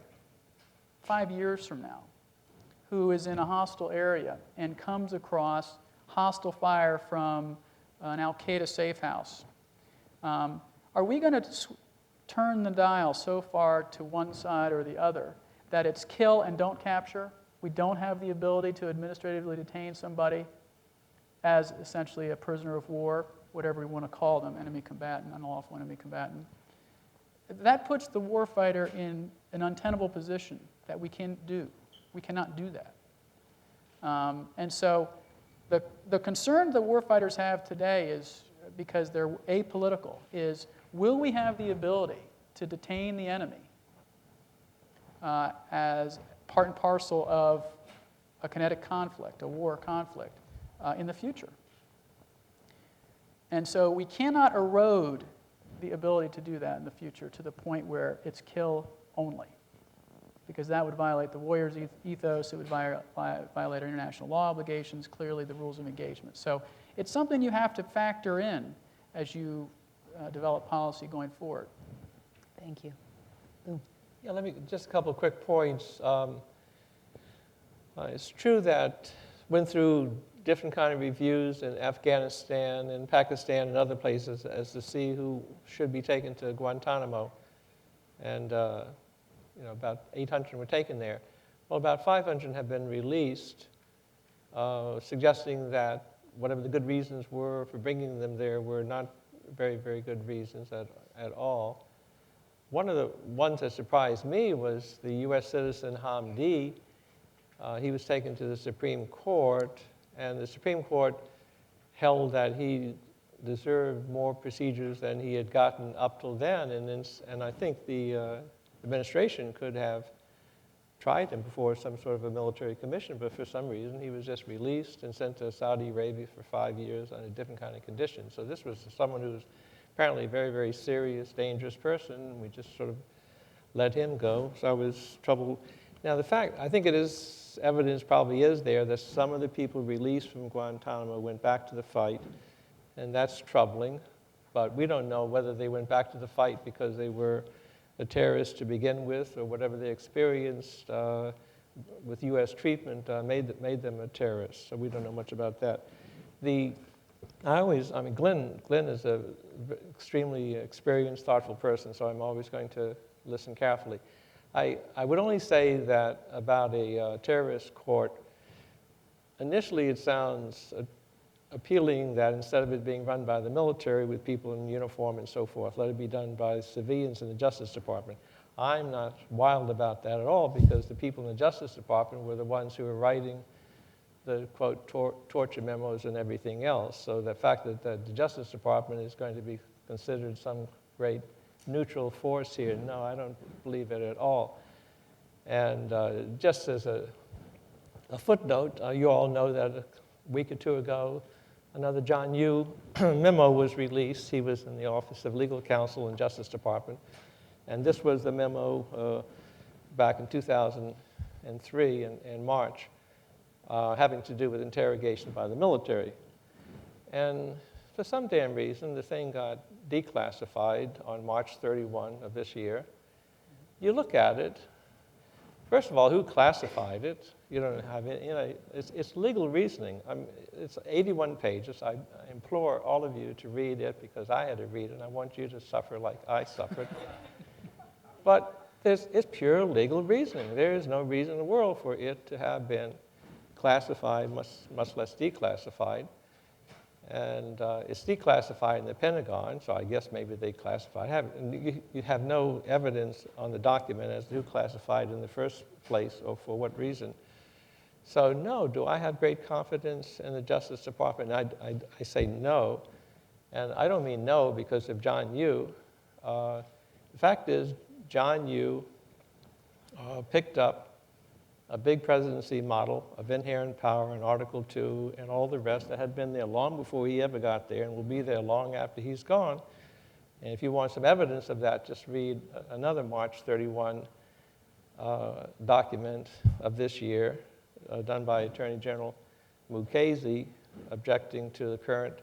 5 years from now who is in a hostile area and comes across hostile fire from an Al-Qaeda safe house? Are we going to turn the dial so far to one side or the other that it's kill and don't capture? We don't have the ability to administratively detain somebody as essentially a prisoner of war, whatever we want to call them, enemy combatant, unlawful enemy combatant. That puts the warfighter in an untenable position that we can't do. We cannot do that. And so the concern the warfighters have today is, because they're apolitical, is will we have the ability to detain the enemy as part and parcel of a kinetic conflict, a war conflict, in the future? And so we cannot erode the ability to do that in the future to the point where it's kill only, because that would violate the warrior's ethos, it would violate our international law obligations, clearly the rules of engagement. So it's something you have to factor in as you develop policy going forward. Thank you. Yeah, just a couple of quick points. It's true that went through different kind of reviews in Afghanistan and Pakistan and other places as to see who should be taken to Guantanamo. And about 800 were taken there. Well, about 500 have been released, suggesting that whatever the good reasons were for bringing them there were not very, very good reasons at all. One of the ones that surprised me was the U.S. citizen Hamdi. He was taken to the Supreme Court, and the Supreme Court held that he deserved more procedures than he had gotten up till then, and I think the administration could have tried him before some sort of a military commission, but for some reason he was just released and sent to Saudi Arabia for 5 years on a different kind of condition. So this was someone who was apparently a very, very serious, dangerous person, and we just sort of let him go. So I was troubled. Now the fact, I think it is, evidence probably is there that some of the people released from Guantanamo went back to the fight, and that's troubling, but we don't know whether they went back to the fight because they were a terrorist to begin with, or whatever they experienced with U.S. treatment made them a terrorist. So we don't know much about that. Glenn is an extremely experienced, thoughtful person, so I'm always going to listen carefully. I would only say that about a terrorist court, initially it sounds appealing that instead of it being run by the military with people in uniform and so forth, let it be done by civilians in the Justice Department. I'm not wild about that at all, because the people in the Justice Department were the ones who were writing the, quote, torture memos and everything else. So the fact that the Justice Department is going to be considered some great neutral force here, no, I don't believe it at all. And just as a footnote, you all know that a week or two ago, another John Yoo memo was released. He was in the Office of Legal Counsel in Justice Department. And this was the memo back in 2003 in March, having to do with interrogation by the military. And for some damn reason, the thing got declassified on March 31 of this year. You look at it, first of all, who classified it? You don't have it, it's legal reasoning. It's 81 pages. I implore all of you to read it, because I had to read it, and I want you to suffer like I suffered. But it's pure legal reasoning. There is no reason in the world for it to have been classified, much less declassified. And it's declassified in the Pentagon, so I guess maybe they classified it. And you have no evidence on the document as to who classified in the first place or for what reason. So no, do I have great confidence in the Justice Department? I say no, and I don't mean no because of John Yoo. The fact is, John Yoo picked up a big presidency model of inherent power in Article 2 and all the rest that had been there long before he ever got there and will be there long after he's gone. And if you want some evidence of that, just read another March 31 document of this year, done by Attorney General Mukasey, objecting to the current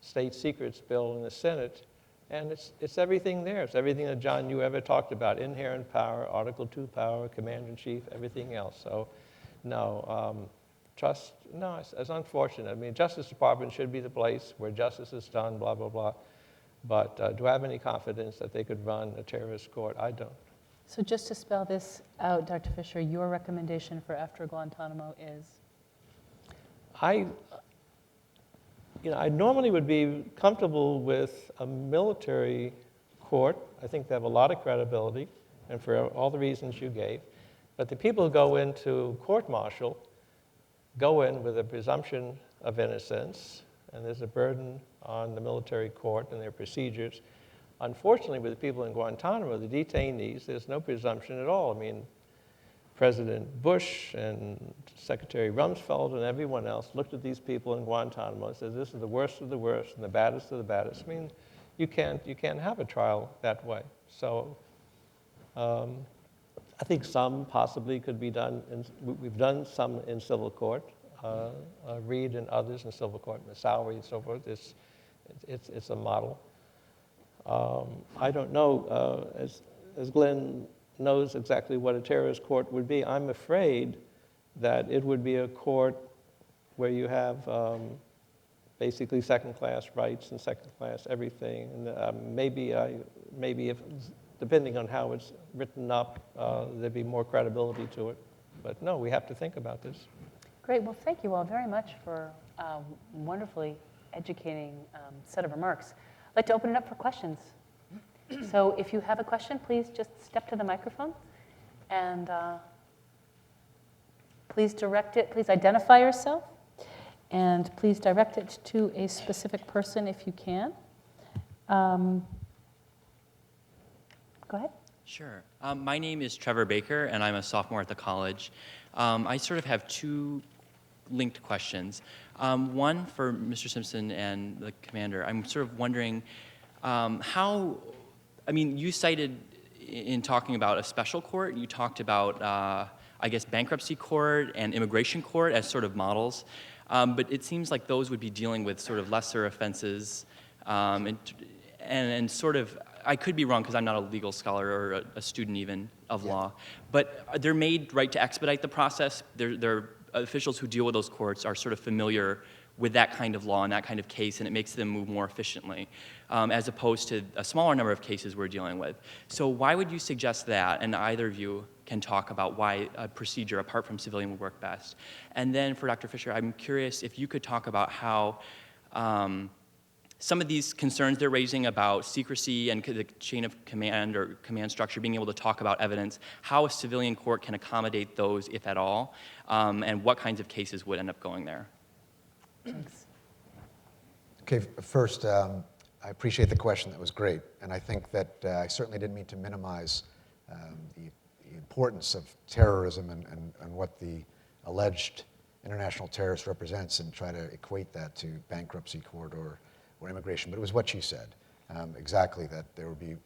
state secrets bill in the Senate. And it's everything there. It's everything that John Yoo ever talked about: inherent power, Article 2 power, commander-in-chief, everything else. So, no, no, it's unfortunate. I mean, Justice Department should be the place where justice is done, blah, blah, blah. But do I have any confidence that they could run a terrorist court? I don't. So just to spell this out, Dr. Fisher, your recommendation for after Guantanamo is? I normally would be comfortable with a military court. I think they have a lot of credibility, and for all the reasons you gave. But the people who go into court-martial go in with a presumption of innocence, and there's a burden on the military court and their procedures. Unfortunately, with the people in Guantanamo, the detainees, there's no presumption at all. I mean, President Bush and Secretary Rumsfeld and everyone else looked at these people in Guantanamo and said, this is the worst of the worst and the baddest of the baddest. I mean, you can't have a trial that way. So I think some possibly could be done. We've done some in civil court, Reed and others in civil court, and the salary and so forth. It's a model. I don't know, as Glenn knows exactly what a terrorist court would be. I'm afraid that it would be a court where you have basically second-class rights and second-class everything. And maybe if depending on how it's written up, there'd be more credibility to it. But no, we have to think about this. Great. Well, thank you all very much for a wonderfully educating set of remarks. I'd like to open it up for questions. So if you have a question, please just step to the microphone and please direct it. Please identify yourself and please direct it to a specific person if you can. Go ahead. Sure. My name is Trevor Baker, and I'm a sophomore at the college. I sort of have two linked questions. One for Mr. Simpson and the commander. I'm sort of wondering how, I mean, you cited in talking about a special court, you talked about, I guess, bankruptcy court and immigration court as sort of models. But it seems like those would be dealing with sort of lesser offenses and sort of, I could be wrong because I'm not a legal scholar or a student even of law, but they're made right to expedite the process. They're officials who deal with those courts are sort of familiar with that kind of law and that kind of case, and it makes them move more efficiently, as opposed to a smaller number of cases we're dealing with. So why would you suggest that? And either of you can talk about why a procedure apart from civilian would work best. And then for Dr. Fisher, I'm curious if you could talk about how some of these concerns they're raising about secrecy and the chain of command or command structure, being able to talk about evidence, how a civilian court can accommodate those, if at all, and what kinds of cases would end up going there. Thanks. Okay, first, I appreciate the question. That was great. And I think that I certainly didn't mean to minimize the importance of terrorism and what the alleged international terrorist represents and try to equate that to bankruptcy court or immigration. But it was what you said, exactly, that there would be,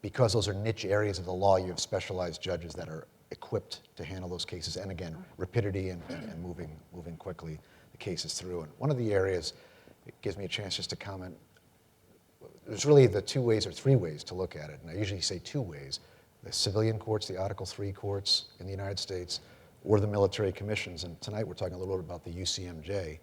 because those are niche areas of the law, you have specialized judges that are equipped to handle those cases. And again, rapidity and moving quickly the cases through. And one of the areas, it gives me a chance just to comment, there's really the two ways or three ways to look at it. And I usually say two ways: the civilian courts, the Article III courts in the United States, or the military commissions. And tonight we're talking a little bit about the UCMJ.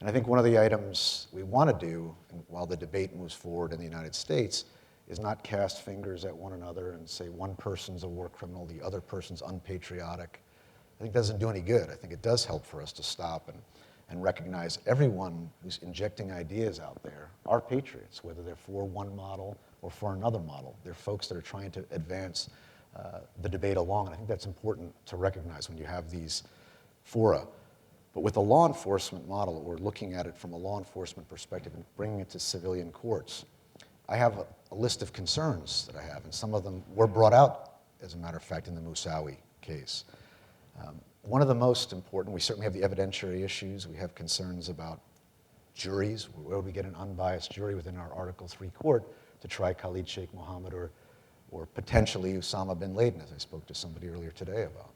And I think one of the items we want to do, while the debate moves forward in the United States, is not cast fingers at one another and say one person's a war criminal, the other person's unpatriotic. I think that doesn't do any good. I think it does help for us to stop and recognize everyone who's injecting ideas out there are patriots, whether they're for one model or for another model. They're folks that are trying to advance the debate along. And I think that's important to recognize when you have these fora. But with the law enforcement model, we're looking at it from a law enforcement perspective and bringing it to civilian courts. I have a list of concerns that I have, and some of them were brought out, as a matter of fact, in the Moussaoui case. One of the most important, we certainly have the evidentiary issues. We have concerns about juries. Where would we get an unbiased jury within our Article III court to try Khalid Sheikh Mohammed or potentially Osama bin Laden, as I spoke to somebody earlier today about?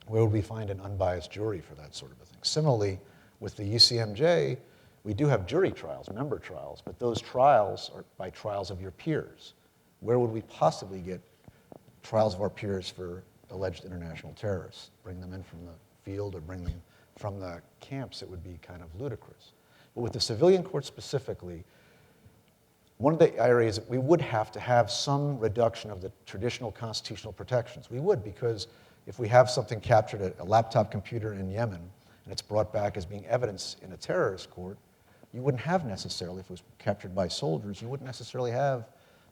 Where would we find an unbiased jury for that sort of a thing? Similarly, with the UCMJ, we do have jury trials, member trials, but those trials are by trials of your peers. Where would we possibly get trials of our peers for alleged international terrorists? Bring them in from the field or bring them from the camps? It would be kind of ludicrous. But with the civilian court specifically, one of the areas that we would have to have some reduction of the traditional constitutional protections. We would, because if we have something captured at a laptop computer in Yemen and it's brought back as being evidence in a terrorist court, you wouldn't have necessarily, if it was captured by soldiers, you wouldn't necessarily have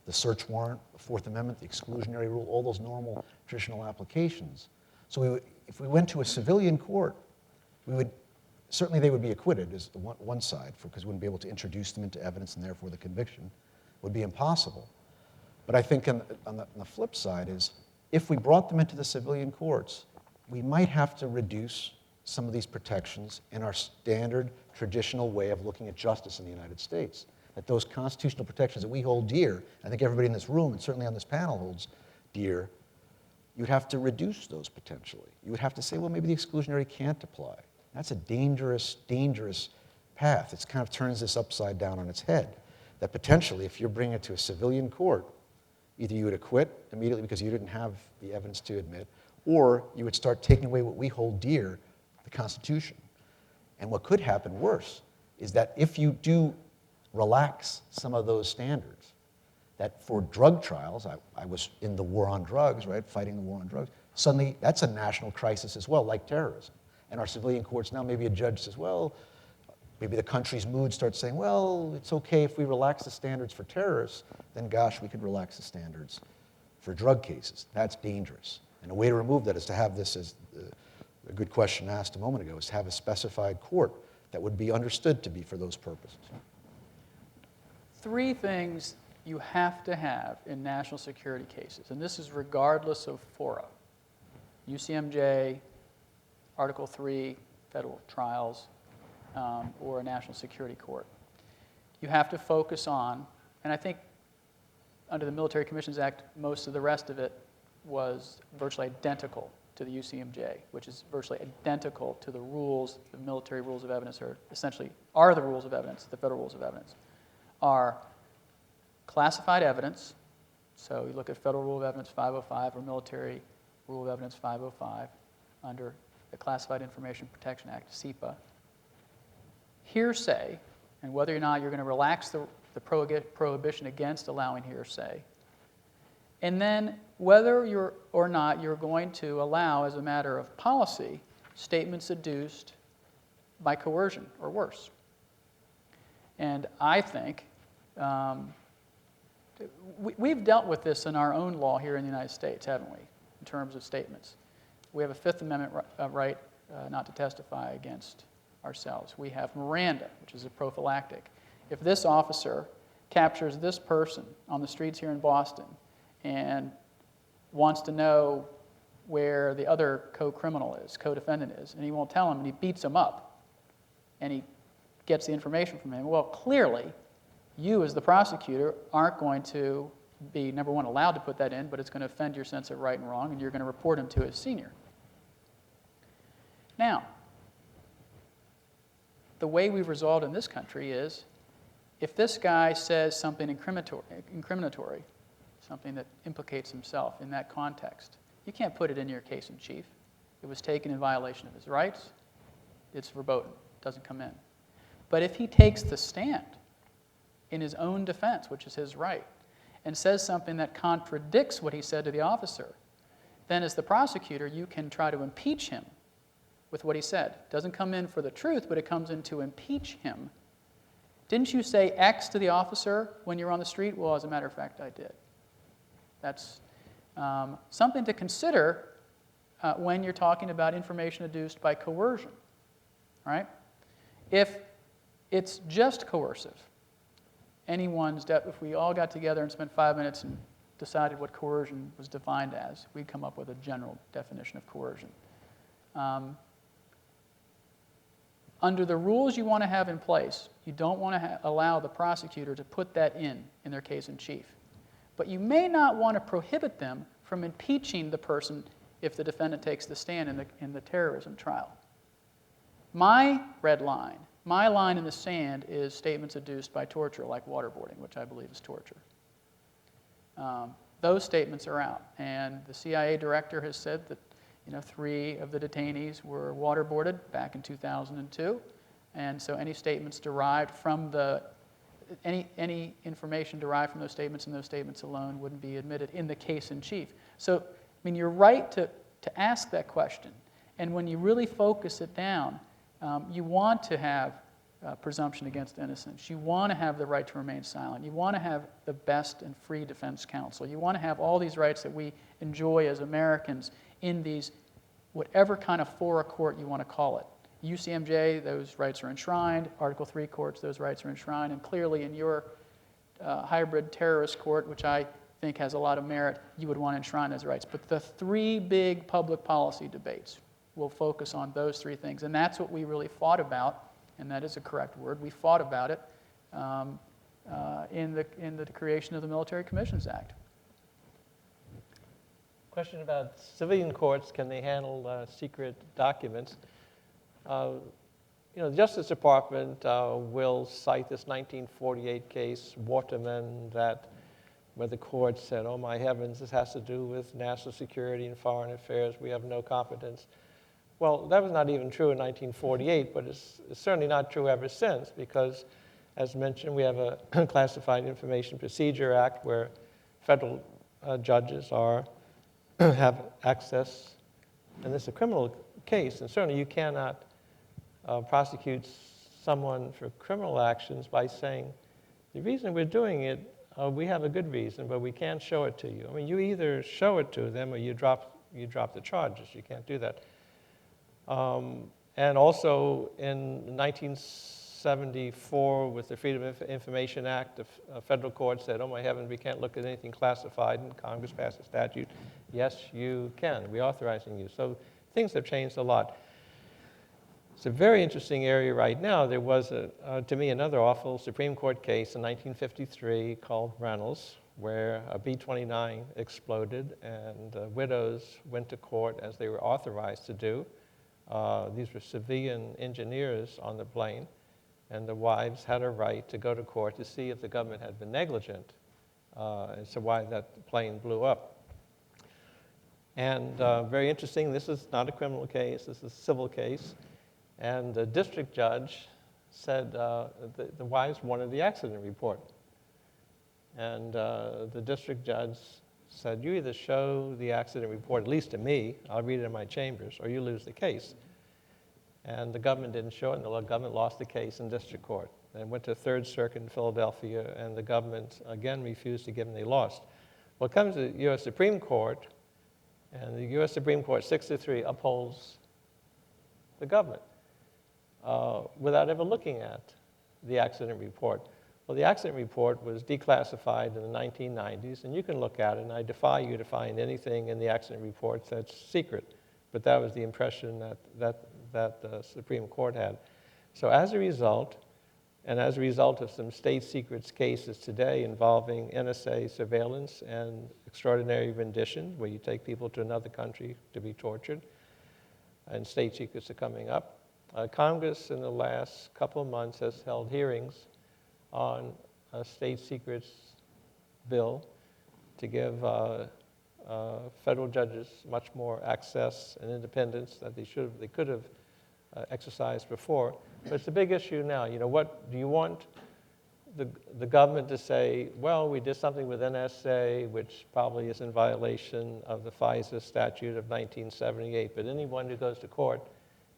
the search warrant, the Fourth Amendment, the exclusionary rule, all those normal traditional applications. So if we went to a civilian court, certainly they would be acquitted as one side, because we wouldn't be able to introduce them into evidence and therefore the conviction would be impossible. But I think on the flip side is, if we brought them into the civilian courts, we might have to reduce some of these protections in our standard traditional way of looking at justice in the United States. That those constitutional protections that we hold dear, I think everybody in this room and certainly on this panel holds dear, you'd have to reduce those potentially. You would have to say, well, maybe the exclusionary can't apply. That's a dangerous, dangerous path. It kind of turns this upside down on its head. That potentially, if you're bringing it to a civilian court, either you would acquit immediately because you didn't have the evidence to admit, or you would start taking away what we hold dear, the Constitution. And what could happen worse is that if you do relax some of those standards, that for drug trials, I was in the war on drugs, right, fighting the war on drugs, suddenly that's a national crisis as well, like terrorism. And our civilian courts now, maybe a judge says, well, maybe the country's mood starts saying, well, it's okay if we relax the standards for terrorists, then gosh, we could relax the standards for drug cases. That's dangerous. And a way to remove that is to have this, as a good question asked a moment ago, is to have a specified court that would be understood to be for those purposes. 3 things you have to have in national security cases, and this is regardless of fora. UCMJ, Article 3, federal trials, or a national security court. You have to focus on, and I think under the Military Commissions Act, most of the rest of it was virtually identical to the UCMJ, which is virtually identical to the rules, the military rules of evidence, or essentially are the rules of evidence, the federal rules of evidence, are classified evidence. So you look at Federal Rule of Evidence 505 or Military Rule of Evidence 505 under the Classified Information Protection Act, CIPA. Hearsay, and whether or not you're going to relax the prohibition against allowing hearsay, and then whether or not you're going to allow, as a matter of policy, statements adduced by coercion or worse. And I think we've dealt with this in our own law here in the United States, haven't we, in terms of statements? We have a Fifth Amendment right not to testify against ourselves. We have Miranda, which is a prophylactic. If this officer captures this person on the streets here in Boston and wants to know where the other co-criminal is, co-defendant is, and he won't tell him, and he beats him up, and he gets the information from him, well, clearly, you as the prosecutor aren't going to be, number one, allowed to put that in, but it's going to offend your sense of right and wrong, and you're going to report him to his senior. Now, the way we've resolved in this country is if this guy says something incriminatory, something that implicates himself in that context, you can't put it in your case in chief. It was taken in violation of his rights. It's verboten. It doesn't come in. But if he takes the stand in his own defense, which is his right, and says something that contradicts what he said to the officer, then as the prosecutor, you can try to impeach him with what he said. It doesn't come in for the truth, but it comes in to impeach him. Didn't you say X to the officer when you were on the street? Well, as a matter of fact, I did. That's something to consider when you're talking about information adduced by coercion, right? If it's just coercive, if we all got together and spent 5 minutes and decided what coercion was defined as, we'd come up with a general definition of coercion. Under the rules you want to have in place, you don't want to allow the prosecutor to put that in their case in chief. But you may not want to prohibit them from impeaching the person if the defendant takes the stand in the terrorism trial. My red line, my line in the sand is statements adduced by torture, like waterboarding, which I believe is torture. Those statements are out. And the CIA director has said that 3 of the detainees were waterboarded back in 2002. And so any statements derived from any information derived from those statements and those statements alone wouldn't be admitted in the case in chief. So, I mean, you're right to ask that question. And when you really focus it down, you want to have presumption against innocence. You want to have the right to remain silent. You want to have the best and free defense counsel. You want to have all these rights that we enjoy as Americans in these, whatever kind of fora court you want to call it. UCMJ, those rights are enshrined. Article 3 courts, those rights are enshrined. And clearly in your hybrid terrorist court, which I think has a lot of merit, you would want to enshrine those rights. But the 3 big public policy debates will focus on those 3 things. And that's what we really fought about, and that is a correct word. We fought about it in the creation of the Military Commissions Act. Question about civilian courts, can they handle secret documents? The Justice Department will cite this 1948 case, Waterman, where the court said, oh my heavens, this has to do with national security and foreign affairs, we have no competence. Well, that was not even true in 1948, but it's certainly not true ever since, because As mentioned, we have a Classified Information Procedure Act where federal judges have access, and this is a criminal case, and certainly you cannot prosecute someone for criminal actions by saying, the reason we're doing it, we have a good reason, but we can't show it to you. I mean, you either show it to them or you drop the charges. You can't do that. And also in 1974, with the Freedom of Information Act, the federal court said, oh my heavens, we can't look at anything classified, and Congress passed a statute. Yes, you can. We're authorizing you. So things have changed a lot. It's a very interesting area right now. There was, to me, another awful Supreme Court case in 1953 called Reynolds, where a B-29 exploded, and widows went to court as they were authorized to do. These were civilian engineers on the plane, and the wives had a right to go to court to see if the government had been negligent as to why that plane blew up. And very interesting, this is not a criminal case, this is a civil case. And the district judge said the wives wanted the accident report. And the district judge said, you either show the accident report, at least to me, I'll read it in my chambers, or you lose the case. And the government didn't show it, and the government lost the case in district court. And went to Third Circuit in Philadelphia, and the government again refused to give them, they lost. Well, it comes to the U.S. Supreme Court, and the U.S. Supreme Court 6-3 upholds the government without ever looking at the accident report. Well, the accident report was declassified in the 1990s, and you can look at it, and I defy you to find anything in the accident reports that's secret. But that was the impression that the Supreme Court had. So as a result, and as a result of some state secrets cases today involving NSA surveillance and extraordinary rendition, where you take people to another country to be tortured, and state secrets are coming up, Congress in the last couple of months has held hearings on a state secrets bill to give federal judges much more access and independence that they could have exercised before. But it's a big issue now. You know, what do you want the government to say? Well, we did something with NSA, which probably is in violation of the FISA statute of 1978. But anyone who goes to court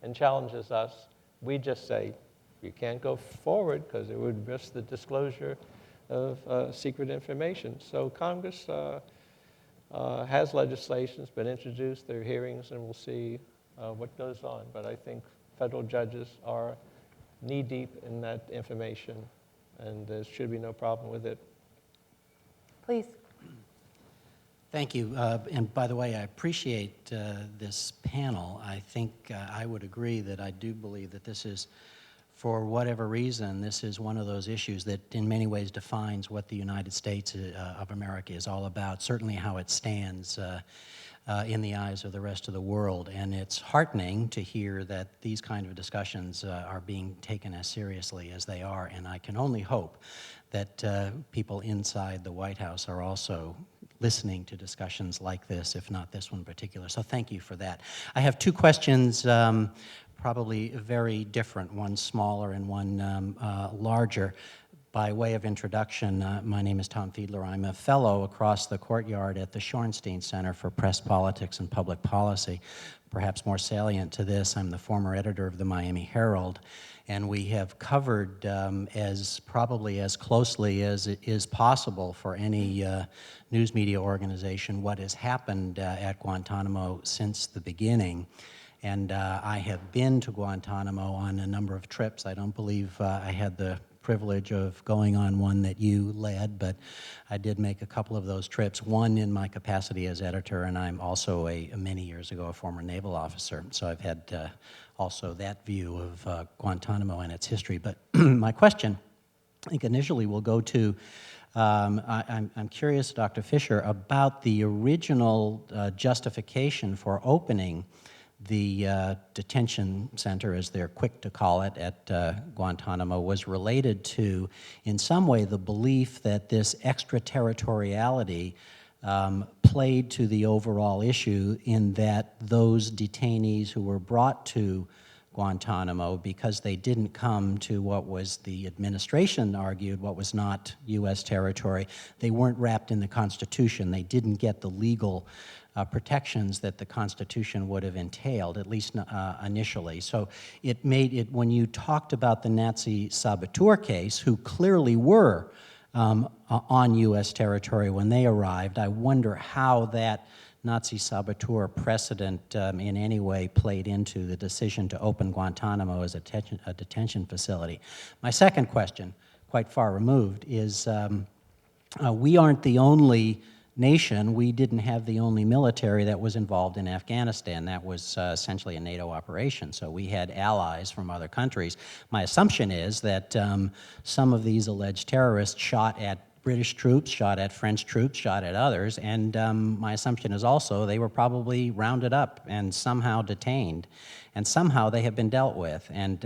and challenges us, we just say, you can't go forward because it would risk the disclosure of secret information. So Congress has legislation that's been introduced, there are hearings, and we'll see what goes on. But I think federal judges are knee-deep in that information, and there should be no problem with it. Please. Thank you. And by the way, I appreciate this panel. I think I would agree that I do believe that this is, for whatever reason, this is one of those issues that in many ways defines what the United States of America is all about, certainly how it stands in the eyes of the rest of the world. And it's heartening to hear that these kind of discussions are being taken as seriously as they are, and I can only hope that people inside the White House are also listening to discussions like this, if not this one in particular. So thank you for that. I have two questions, probably very different, one smaller and one larger. By way of introduction, my name is Tom Fiedler. I'm a fellow across the courtyard at the Shorenstein Center for Press Politics and Public Policy. Perhaps more salient to this, I'm the former editor of the Miami Herald, and we have covered probably as closely as it is possible for any news media organization what has happened at Guantanamo since the beginning. And I have been to Guantanamo on a number of trips. I don't believe I had the privilege of going on one that you led, but I did make a couple of those trips, one in my capacity as editor, and I'm also many years ago, a former naval officer. So I've had also that view of Guantanamo and its history. But my question, I think initially will go to, I'm curious, Dr. Fisher, about the original justification for opening the detention center, as they're quick to call it, at Guantanamo, was related to, in some way, the belief that this extraterritoriality played to the overall issue, in that those detainees who were brought to Guantanamo because they didn't come to what was the administration argued, what was not U.S. territory. They weren't wrapped in the Constitution. They didn't get the legal protections that the Constitution would have entailed, at least initially. So it made it, when you talked about the Nazi saboteur case, who clearly were on U.S. territory when they arrived, I wonder how that Nazi saboteur precedent in any way played into the decision to open Guantanamo as a detention facility. My second question, quite far removed, is we aren't the only nation. We didn't have the only military that was involved in Afghanistan. That was essentially a NATO operation, so we had allies from other countries. My assumption is that some of these alleged terrorists shot at British troops, shot at French troops, shot at others, and my assumption is also they were probably rounded up and somehow detained, and somehow they have been dealt with. And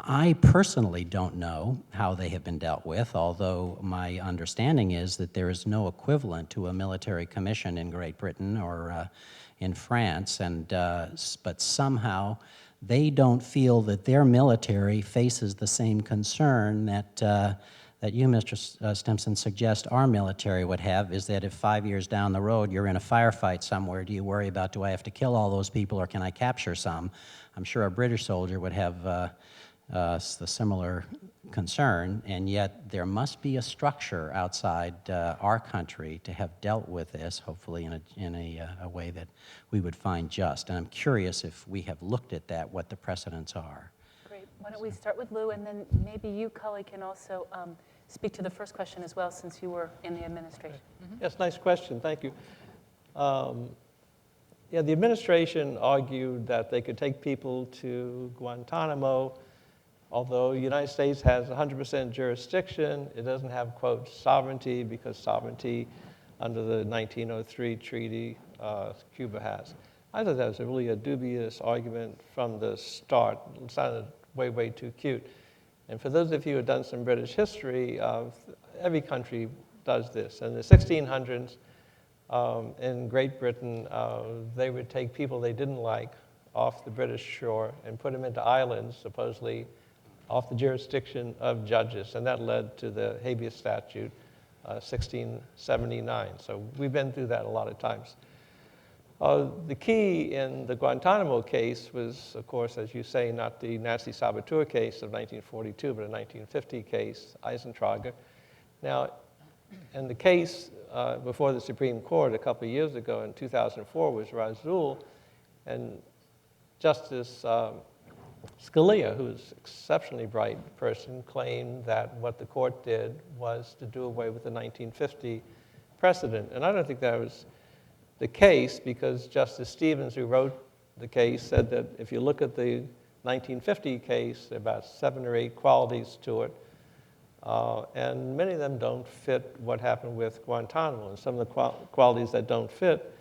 I personally don't know how they have been dealt with, although my understanding is that there is no equivalent to a military commission in Great Britain or in France, and but somehow they don't feel that their military faces the same concern that you, Mr. Stimson, suggest our military would have, is that if 5 years down the road you're in a firefight somewhere, do you worry about, do I have to kill all those people or can I capture some? I'm sure a British soldier would have the similar concern, and yet there must be a structure outside our country to have dealt with this, hopefully in a way that we would find just. And I'm curious if we have looked at that, what the precedents are. Great. Why don't we start with Lou, and then maybe you, Cully, can also speak to the first question as well, since you were in the administration. Mm-hmm. Yes, nice question. Thank you. Yeah, the administration argued that they could take people to Guantanamo, although the United States has 100% jurisdiction. It doesn't have, quote, sovereignty, because sovereignty under the 1903 treaty Cuba has. I thought that was really a dubious argument from the start. It sounded way, way too cute. And for those of you who have done some British history, every country does this. In the 1600s, in Great Britain, they would take people they didn't like off the British shore and put them into islands, supposedly off the jurisdiction of judges. And that led to the habeas statute, 1679. So we've been through that a lot of times. The key in the Guantanamo case was, of course, as you say, not the Nazi saboteur case of 1942, but a 1950 case, Eisentrager. Now, in the case before the Supreme Court a couple of years ago in 2004 was Razul, and Justice Scalia, who's an exceptionally bright person, claimed that what the court did was to do away with the 1950 precedent. And I don't think that was the case, because Justice Stevens, who wrote the case, said that if you look at the 1950 case, there are about 7 or 8 qualities to it, and many of them don't fit what happened with Guantanamo. And some of the qualities that don't fit,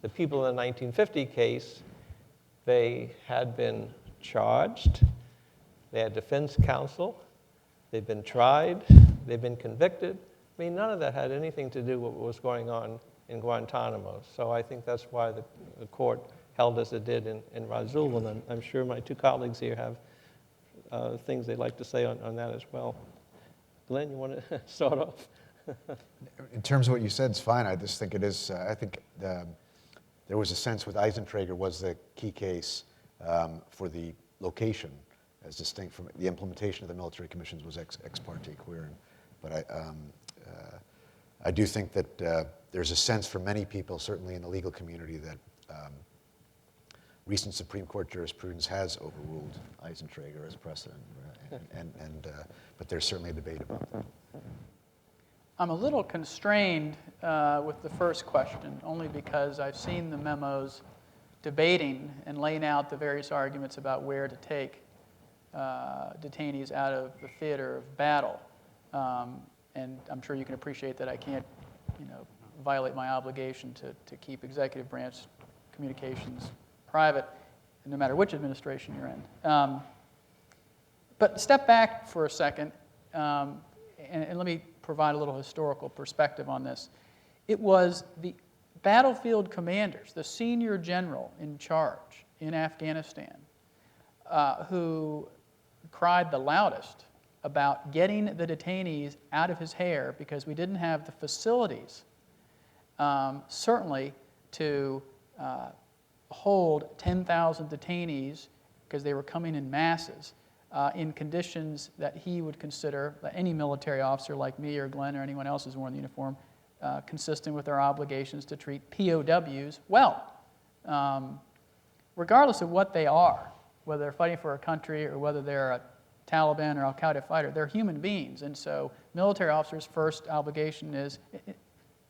the people in the 1950 case, they had been charged, they had defense counsel, they've been tried, they've been convicted. I mean, none of that had anything to do with what was going on in Guantanamo. So I think that's why the court held as it did in Razul, and I'm sure my 2 colleagues here have things they'd like to say on that as well. Glenn, you want to start off? In terms of what you said, it's fine. I just think it is, I think there was a sense with Eisentrager was the key case for the location, as distinct from the implementation of the military commissions was ex parte queering. But I do think that there's a sense for many people, certainly in the legal community, that recent Supreme Court jurisprudence has overruled Eisentrager as precedent. But there's certainly a debate about that. I'm a little constrained with the first question, only because I've seen the memos debating and laying out the various arguments about where to take detainees out of the theater of battle. And I'm sure you can appreciate that I can't, violate my obligation to keep executive branch communications private, no matter which administration you're in. But step back for a second, and let me provide a little historical perspective on this. It was the battlefield commanders, the senior general in charge in Afghanistan, who cried the loudest about getting the detainees out of his hair because we didn't have the facilities, certainly to hold 10,000 detainees, because they were coming in masses, in conditions that he would consider, that any military officer like me or Glenn or anyone else who's worn the uniform, consistent with our obligations to treat POWs well, regardless of what they are, whether they're fighting for a country or whether they're a Taliban or Al-Qaeda fighter. They're human beings, and so military officers' first obligation is,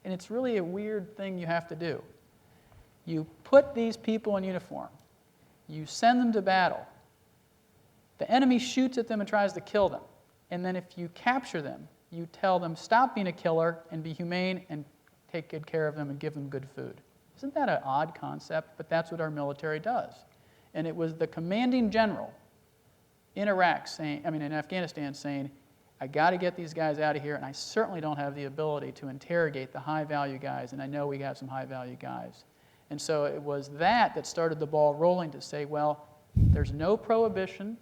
and it's really a weird thing you have to do. You put these people in uniform, you send them to battle, the enemy shoots at them and tries to kill them, and then if you capture them, you tell them, stop being a killer and be humane and take good care of them and give them good food. Isn't that an odd concept? But that's what our military does. And it was the commanding general in Iraq saying, in Afghanistan saying, I got to get these guys out of here, and I certainly don't have the ability to interrogate the high-value guys, and I know we have some high-value guys. And so it was that started the ball rolling to say, well, there's no prohibition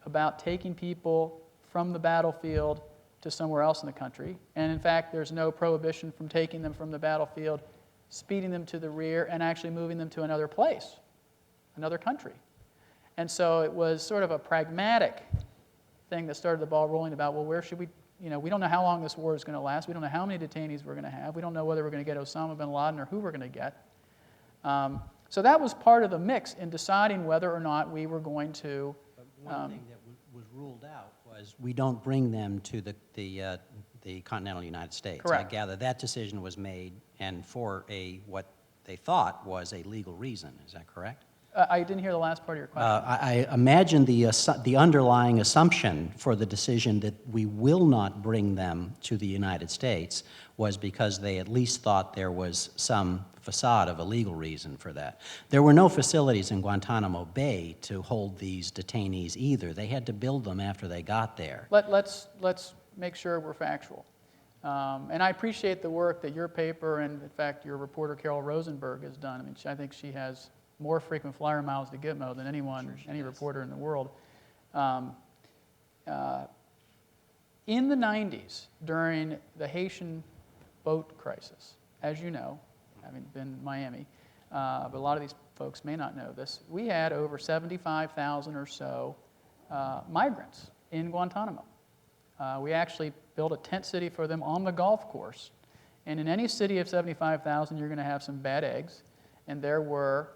about taking people from the battlefield to somewhere else in the country. And in fact, there's no prohibition from taking them from the battlefield, speeding them to the rear, and actually moving them to another place, another country. And so it was sort of a pragmatic thing that started the ball rolling about, well, where should we, we don't know how long this war is going to last. We don't know how many detainees we're going to have. We don't know whether we're going to get Osama bin Laden or who we're going to get. So that was part of the mix in deciding whether or not we were going to. But one thing that was ruled out was we don't bring them to the continental United States. Correct. I gather that decision was made and for what they thought was a legal reason. Is that correct? I didn't hear the last part of your question. I imagine the underlying assumption for the decision that we will not bring them to the United States was because they at least thought there was some facade of a legal reason for that. There were no facilities in Guantanamo Bay to hold these detainees either. They had to build them after they got there. Let's make sure we're factual. And I appreciate the work that your paper and, in fact, your reporter Carol Rosenberg has done. I think she has more frequent flyer miles to Gitmo than any reporter in the world. In the 90s, during the Haitian boat crisis, as you know, having been in Miami, but a lot of these folks may not know this, we had over 75,000 or so migrants in Guantanamo. We actually built a tent city for them on the golf course. And in any city of 75,000, you're going to have some bad eggs, and there were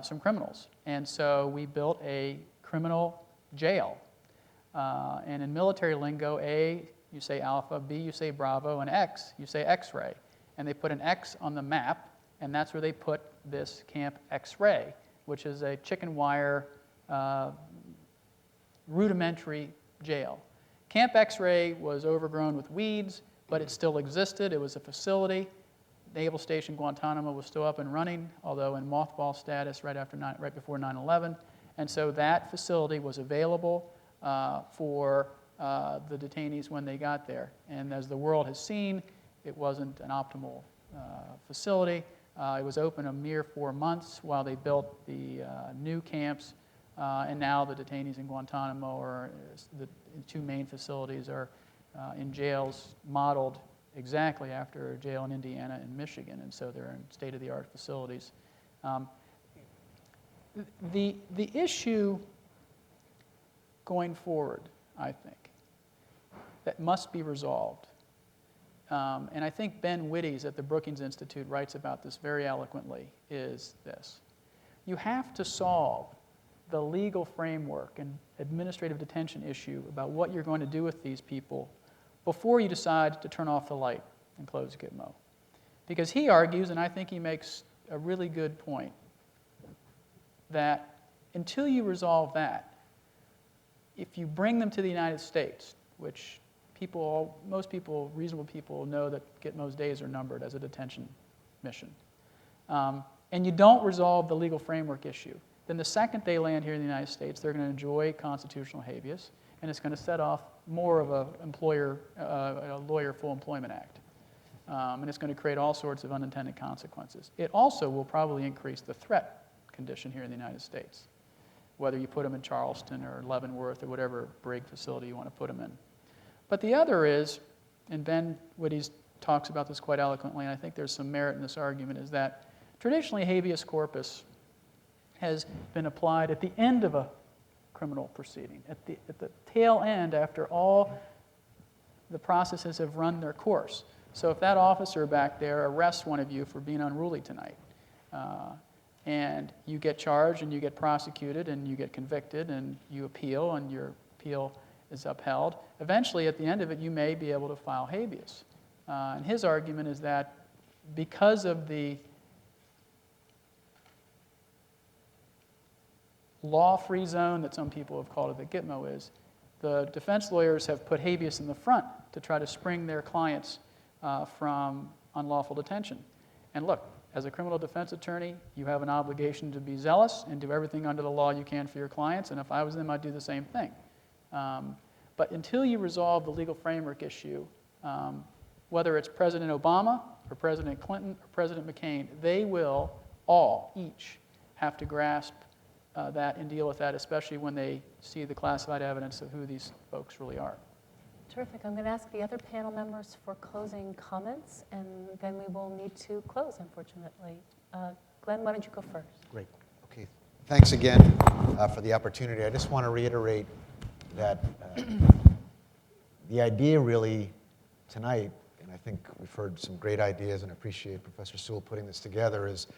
some criminals. And so we built a criminal jail. And in military lingo, A, you say alpha, B, you say bravo, and X, you say X-ray. And they put an X on the map, and that's where they put this Camp X-ray, which is a chicken wire rudimentary jail. Camp X-ray was overgrown with weeds, but it still existed. It was a facility. Naval Station Guantanamo was still up and running, although in mothball status right before 9/11. And so that facility was available for the detainees when they got there. And as the world has seen, it wasn't an optimal facility. It was open a mere 4 months while they built the new camps. And now the detainees in Guantanamo, or the two main facilities, are in jails modeled exactly after a jail in Indiana and Michigan, and so they're in state-of-the-art facilities. The issue going forward, I think, that must be resolved, and I think Ben Wittes at the Brookings Institute writes about this very eloquently, is this. You have to solve the legal framework and administrative detention issue about what you're going to do with these people before you decide to turn off the light and close Gitmo. Because he argues, and I think he makes a really good point, that until you resolve that, if you bring them to the United States, which most people, reasonable people, know that Gitmo's days are numbered as a detention mission, and you don't resolve the legal framework issue, then the second they land here in the United States, they're going to enjoy constitutional habeas, and it's going to set off more of a lawyer full employment act. And it's going to create all sorts of unintended consequences. It also will probably increase the threat condition here in the United States. whether you put them in Charleston or Leavenworth or whatever brig facility you want to put them in. But the other is, and Ben Witte talks about this quite eloquently, and I think there's some merit in this argument, is that traditionally habeas corpus has been applied at the end of a criminal proceeding, at the tail end after all the processes have run their course. So if that officer back there arrests one of you for being unruly tonight, and you get charged and you get prosecuted and you get convicted and you appeal and your appeal is upheld, eventually at the end of it you may be able to file habeas. And his argument is that because of the law-free zone that some people have called it, that Gitmo is, the defense lawyers have put habeas in the front to try to spring their clients from unlawful detention. And look, as a criminal defense attorney, you have an obligation to be zealous and do everything under the law you can for your clients, and if I was them, I'd do the same thing. But until you resolve the legal framework issue, whether it's President Obama or President Clinton or President McCain, they will all, each, have to grasp that and deal with that, especially when they see the classified evidence of who these folks really are. Terrific. I'm going to ask the other panel members for closing comments, and then we will need to close, unfortunately. Glenn, why don't you go first? Great. Okay. Thanks again for the opportunity. I just want to reiterate that the idea really tonight, and I think we've heard some great ideas and appreciate Professor Sewell putting this together, is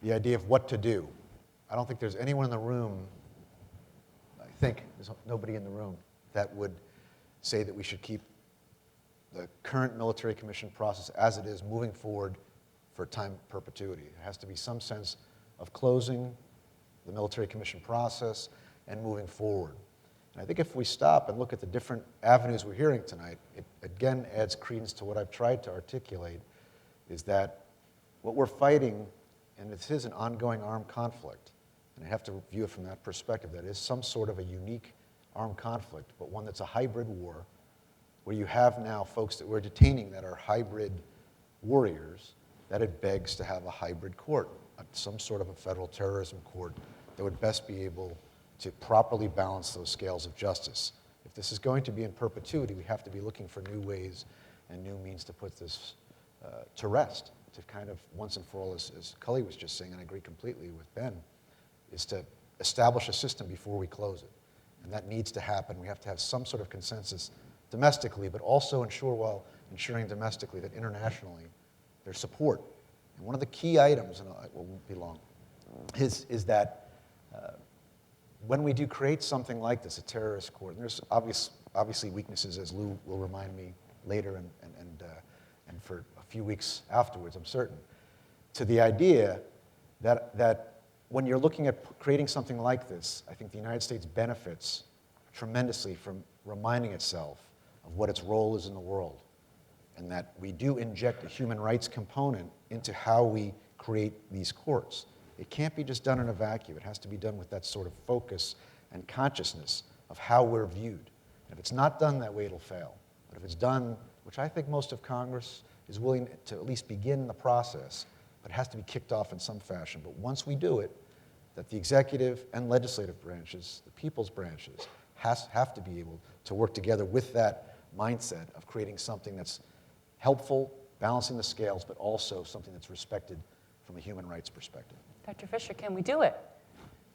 the idea of what to do. I don't think there's anyone in the room, I think there's nobody in the room, that would say that we should keep the current military commission process as it is moving forward for time perpetuity. There has to be some sense of closing the military commission process and moving forward. And I think if we stop and look at the different avenues we're hearing tonight, it again adds credence to what I've tried to articulate, is that what we're fighting, and this is an ongoing armed conflict, and I have to view it from that perspective, that is some sort of a unique armed conflict, but one that's a hybrid war, where you have now folks that we're detaining that are hybrid warriors, that it begs to have a hybrid court, some sort of a federal terrorism court that would best be able to properly balance those scales of justice. If this is going to be in perpetuity, we have to be looking for new ways and new means to put this to rest, to kind of once and for all, as Cully was just saying, and I agree completely with Ben, is to establish a system before we close it. And that needs to happen. We have to have some sort of consensus domestically, but also ensure, while ensuring domestically, that internationally there's support. And one of the key items, and it won't be long, is that when we do create something like this, a terrorist court, and there's obviously weaknesses, as Lou will remind me later and for a few weeks afterwards, I'm certain, to the idea that when you're looking at creating something like this, I think the United States benefits tremendously from reminding itself of what its role is in the world, and that we do inject a human rights component into how we create these courts. It can't be just done in a vacuum. It has to be done with that sort of focus and consciousness of how we're viewed. And if it's not done that way, it'll fail. But if it's done, which I think most of Congress is willing to at least begin the process, but it has to be kicked off in some fashion. But once we do it, that the executive and legislative branches, the people's branches, have to be able to work together with that mindset of creating something that's helpful, balancing the scales, but also something that's respected from a human rights perspective. Dr. Fisher, can we do it?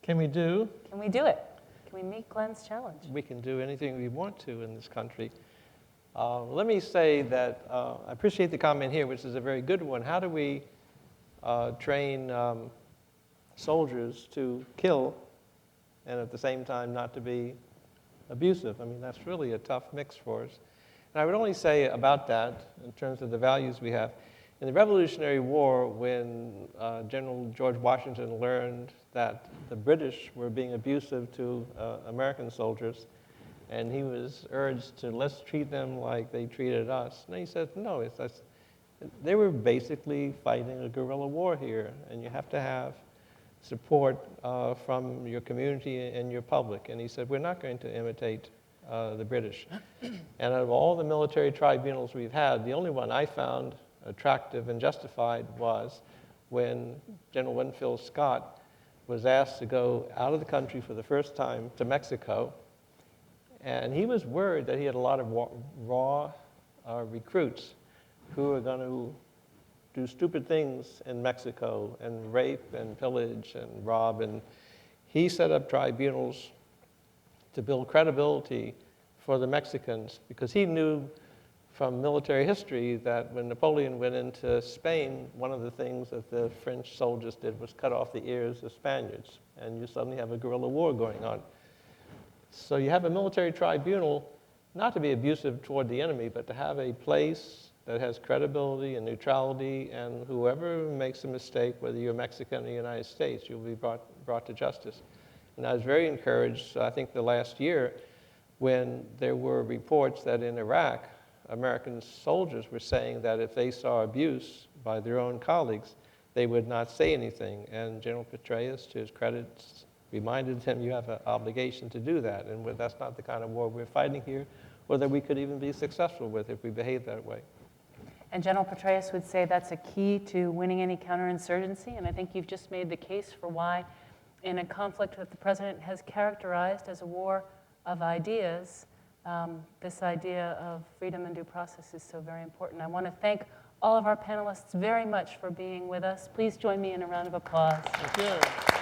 Can we do? Can we do it? Can we meet Glenn's challenge? We can do anything we want to in this country. Let me say that I appreciate the comment here, which is a very good one. How do we train soldiers to kill and at the same time not to be abusive? I mean, that's really a tough mix for us. And I would only say about that, in terms of the values we have, in the Revolutionary War, when General George Washington learned that the British were being abusive to American soldiers, and he was urged to, let's treat them like they treated us. And he said, no, they were basically fighting a guerrilla war here, and you have to have support from your community and your public. And he said, we're not going to imitate the British. And out of all the military tribunals we've had, the only one I found attractive and justified was when General Winfield Scott was asked to go out of the country for the first time to Mexico. And he was worried that he had a lot of raw recruits who were going to do stupid things in Mexico and rape and pillage and rob. And he set up tribunals to build credibility for the Mexicans, because he knew from military history that when Napoleon went into Spain, one of the things that the French soldiers did was cut off the ears of Spaniards, and you suddenly have a guerrilla war going on. So you have a military tribunal, not to be abusive toward the enemy, but to have a place that has credibility and neutrality, and whoever makes a mistake, whether you're Mexican or the United States, you'll be brought to justice. And I was very encouraged, I think the last year, when there were reports that in Iraq, American soldiers were saying that if they saw abuse by their own colleagues, they would not say anything. And General Petraeus, to his credit, reminded him, you have an obligation to do that. And that's not the kind of war we're fighting here, or that we could even be successful with if we behave that way. And General Petraeus would say that's a key to winning any counterinsurgency. And I think you've just made the case for why, in a conflict that the president has characterized as a war of ideas, this idea of freedom and due process is so very important. I want to thank all of our panelists very much for being with us. Please join me in a round of applause. Thank you.